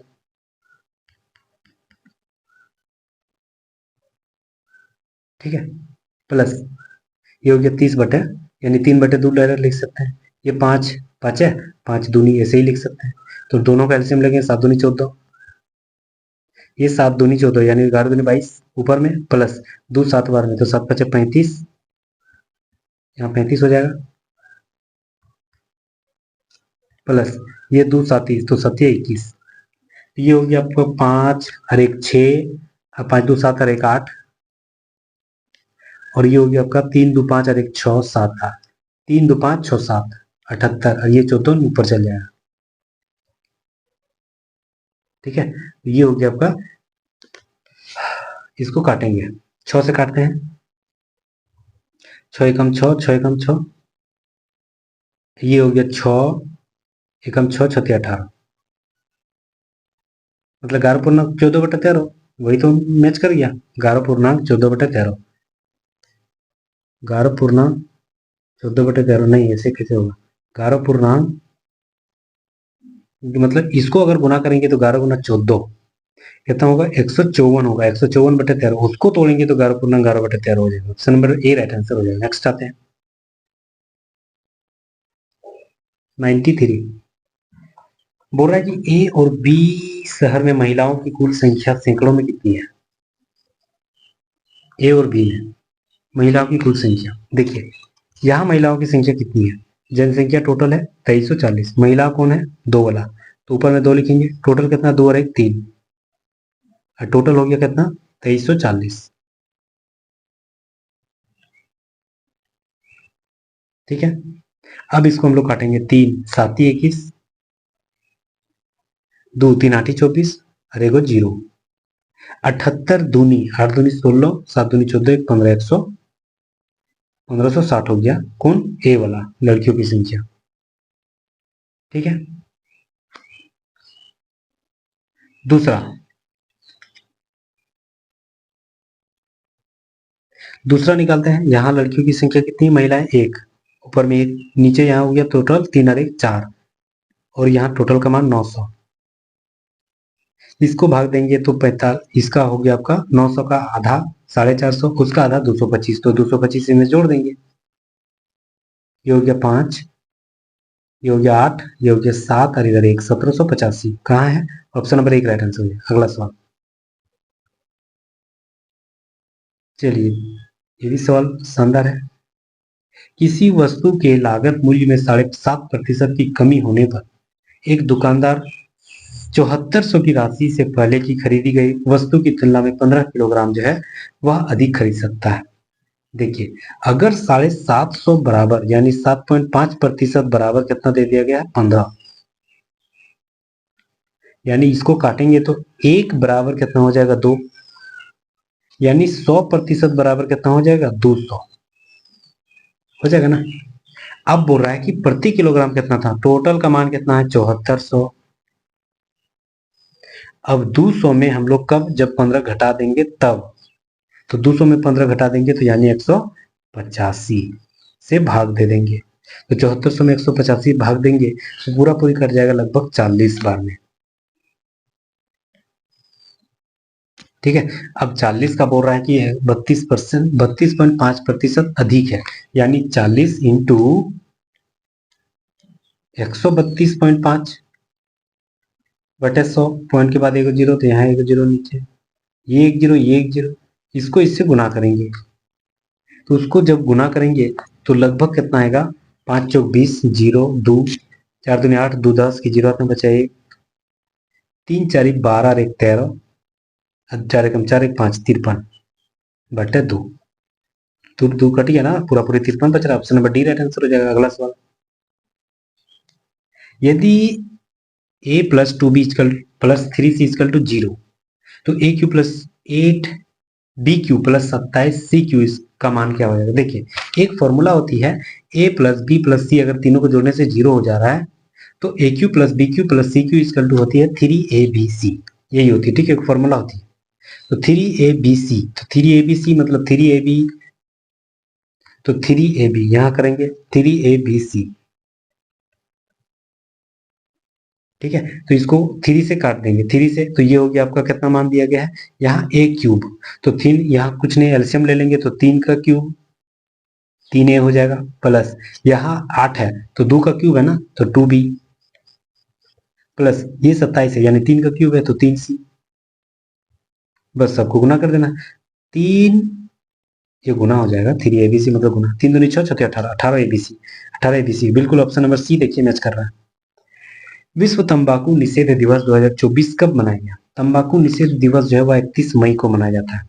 ठीक है, प्लस ये हो गया 30 बटे, यानी 3/2 डायरेक्ट लिख सकते हैं। ये 5 5 है, 5 दूनी ऐसे ही लिख सकते हैं। तो दोनों का एलसीएम लेंगे, 7 दूनी 14, ये 7 दूनी 14 यानी 11 दूनी 22, ऊपर में प्लस 2 7 बार में, तो 7 5 35, यहाँ 35 हो जाएगा, प्लस ये 2 7 तो 7 21, ये हो गया आपको 5 और 1 6, 5 2 7 और 1 8, और ये हो गया आपका 3 2 5 और 1 6 7 8, 3 2 5 6 7 78, और ये 14 ऊपर चल जाएगा। ठीक है, ये हो गया आपका, इसको काटेंगे, 6 से काटते हैं, 6 एकम 6, 6 एकम 6, ये हो गया 6 एकम 6 छत्ती 18, मतलब 11 पूर्णांक 14/13, वही तो मैच कर गया, 11 पूर्णांक 14/13, 11 पूर्णांक 14/13 नहीं, ऐसे कैसे होगा, 11 पूर्णांक, मतलब इसको अगर गुना करेंगे तो 11 गुना 14 कितना होगा, 154 होगा, 154/13, उसको तोड़ेंगे तो 11 पूर्णांक 11/13 हो जाएगा। Option number A right answer हो जाएगा। नेक्स्ट आते हैं 93, बोल रहा है कि ए और बी शहर में महिलाओं की कुल संख्या सैकड़ों में कितनी है। ए और बी में महिलाओं की कुल संख्या, देखिए यहाँ महिलाओं की संख्या कितनी है, जनसंख्या टोटल है 2340, महिला कौन है, 2 वाला, तो ऊपर में 2 लिखेंगे, टोटल कितना, 2 और 1 3, और टोटल हो गया कितना, 2340। ठीक है, अब इसको हम लोग काटेंगे, 3 7 21, 2 3 8 24, और एगो 0, 78 दूनी 8 दूनी 16, 7 दूनी 14, 1 15, 1560 हो गया, कौन, ए वाला, लड़कियों की संख्या। ठीक है, दूसरा दूसरा निकालते हैं, यहाँ लड़कियों की संख्या कितनी, महिलाएं 1, ऊपर में 1, नीचे यहाँ हो गया टोटल 3 और 1 4, और यहाँ टोटल का मान 900, इसको भाग देंगे तो 45, इसका हो गया आपका 900 का आधा 450, उसका आधा 225, तो 225 में जोड़ देंगे, ये हो गया 5, ये हो गया 8, ये हो गया 7, और इधर 1, 1785 कहाँ है, ऑप्शन नंबर 1 राइट आंसर हो गया। अगला सवाल, चलिए ये भी सवाल शानदार है, किसी वस्तु के लागत मूल्य में 7.5% की कमी होने पर एक दुकानदार 7400 की राशि से पहले की खरीदी गई वस्तु की तुलना में 15 किलोग्राम जो है वह अधिक खरीद सकता है। देखिए अगर 750 बराबर यानी 7.5% बराबर कितना दे दिया गया है, 15, यानी इसको काटेंगे तो 1 बराबर कितना हो जाएगा, 2, यानी 100% बराबर कितना हो जाएगा, 200 हो जाएगा ना। अब बोल रहा है कि प्रति किलोग्राम कितना था, टोटल का मान कितना है, 7400, अब 200 में हम लोग कब, जब 15 घटा देंगे तब, तो 200 में 15 घटा देंगे तो यानी 185 से भाग दे देंगे, तो 7400 में 185 भाग देंगे तो पूरा पूरी कट जाएगा लगभग 40 बार में। ठीक है, अब 40 का बोल रहा है कि 32%, 32.5% अधिक है, यानी 40 इंटू 132.5 बटे 100, पॉइंट के बाद एक जीरो, तो यहाँ एक जीरो नीचे, ये एक जीरो, ये एक जीरो, इसको इससे गुना करेंगे, तो उसको जब गुना करेंगे तो लगभग कितना आएगा, 5 चौक 20, जीरो 2, 4 दूनी 8, 2 10 की जीरो में बचा 1, 3 4 12 और 1 13, 4 एकम 4 1 5 53 बटे 2, तो 2 कट गया ना, पूरा पूरी 53 बच रहा है, option number D right answer हो जाएगा। अगला सवाल, यदि a plus 2b equal plus 3c equal to 0, तो A cube plus 8 B cube plus 27 C cube का मान क्या हो जाएगा। देखिए एक फॉर्मूला होती है, ए प्लस बी प्लस सी अगर तीनों को जोड़ने से 0 हो जा रहा है तो A cube plus B cube plus C cube equal to होती है 3ab, यही होती है। ठीक है, एक फॉर्मूला होती है, तो 3abc, तो 3abc मतलब 3ab, तो 3ab यहां करेंगे 3abc। ठीक है, तो इसको 3 से काट देंगे, 3 से, तो ये हो गया आपका कितना मान दिया गया है यहाँ a क्यूब, तो 3 यहाँ कुछ नहीं, एलसीएम ले लेंगे तो 3 का क्यूब 3a हो जाएगा, प्लस यहाँ 8 है तो 2 का क्यूब है ना तो 2b, प्लस ये 27 है यानी 3 का क्यूब है तो 3c, बस सबको गुना कर देना। 3 ये गुना हो जाएगा, 3abc मतलब गुना, 3 दूनी 6 6 18, 18abc, 18abc बिल्कुल ऑप्शन नंबर सी देखिए मैच कर रहा है। विश्व तंबाकू निषेध दिवस 2024 कब मनाया गया? तंबाकू निषेध दिवस जो है वह 31 मई को मनाया जाता है।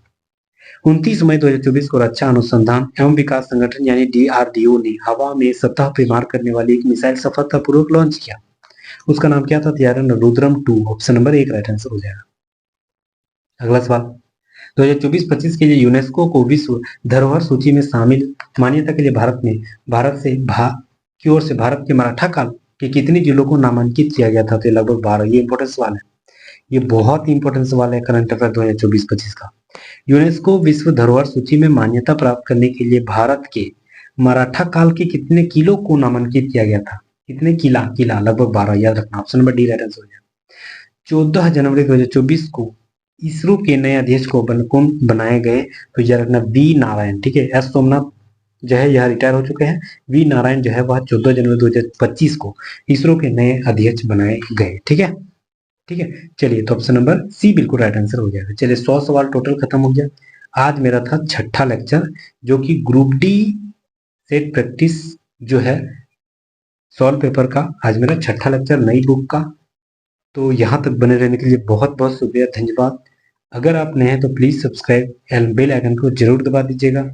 29 मई 2024 को रक्षा अनुसंधान एवं विकास संगठन यानी डीआरडीओ ने हवा में सतह पे मार करने वाली एक मिसाइल सफलतापूर्वक लॉन्च किया। उसका नाम क्या था? तैयारन रुद्रम 2, ऑप्शन नंबर 1 राइट आंसर हो जाएगा। अगला सवाल, 2024-25 के लिए यूनेस्को को विश्व धरोहर सूची में शामिल मान्यता के लिए की ओर से भारत के मराठा काल के कितने जिलों को नामांकित किया गया था? तो लगभग 12। ये इंपॉर्टेंट सवाल है, ये बहुत इंपॉर्टेंट सवाल है करंट अफेयर 2024-25 का। यूनेस्को विश्व धरोहर सूची में मान्यता प्राप्त करने के लिए भारत के मराठा काल के कितने किलो को नामांकित किया गया था? कितने किला लगभग 12, याद रखना, option number D right answer हो जाएगा। 14 जनवरी 2024 को इसरो के नए अध्यक्ष को कौन बनाए गए? तो याद रखना वी नारायण, ठीक है, एस सोमनाथ जो है यह रिटायर हो चुके हैं, वी नारायण जो है वह 14 जनवरी 2025 को इसरो के नए अध्यक्ष बनाए गए, ठीक है। ठीक है, चलिए तो ऑप्शन नंबर सी बिल्कुल राइट आंसर हो जाएगा। चलिए 100 सवाल टोटल खत्म हो गया। आज मेरा था छठा लेक्चर जो कि ग्रुप डी सेट प्रैक्टिस जो है सॉल्व पेपर का, आज मेरा छठा लेक्चर नई बुक का। तो यहाँ तक बने रहने के लिए बहुत बहुत शुक्रिया, धन्यवाद। अगर आप नए हैं तो please subscribe and bell icon को जरूर दबा दीजिएगा।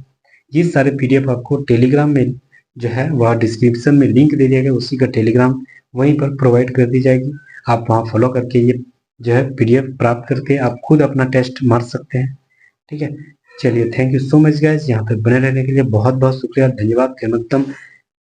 ये सारे पीडीएफ आपको टेलीग्राम में जो है वह डिस्क्रिप्शन में लिंक दे दिया गया, उसी का टेलीग्राम वहीं पर प्रोवाइड कर दी जाएगी। आप वहाँ फॉलो करके ये जो है पीडीएफ प्राप्त करके आप खुद अपना टेस्ट मार सकते हैं, ठीक है। चलिए thank you so much guys, यहाँ तक बने रहने के लिए बहुत बहुत शुक्रिया, धन्यवाद।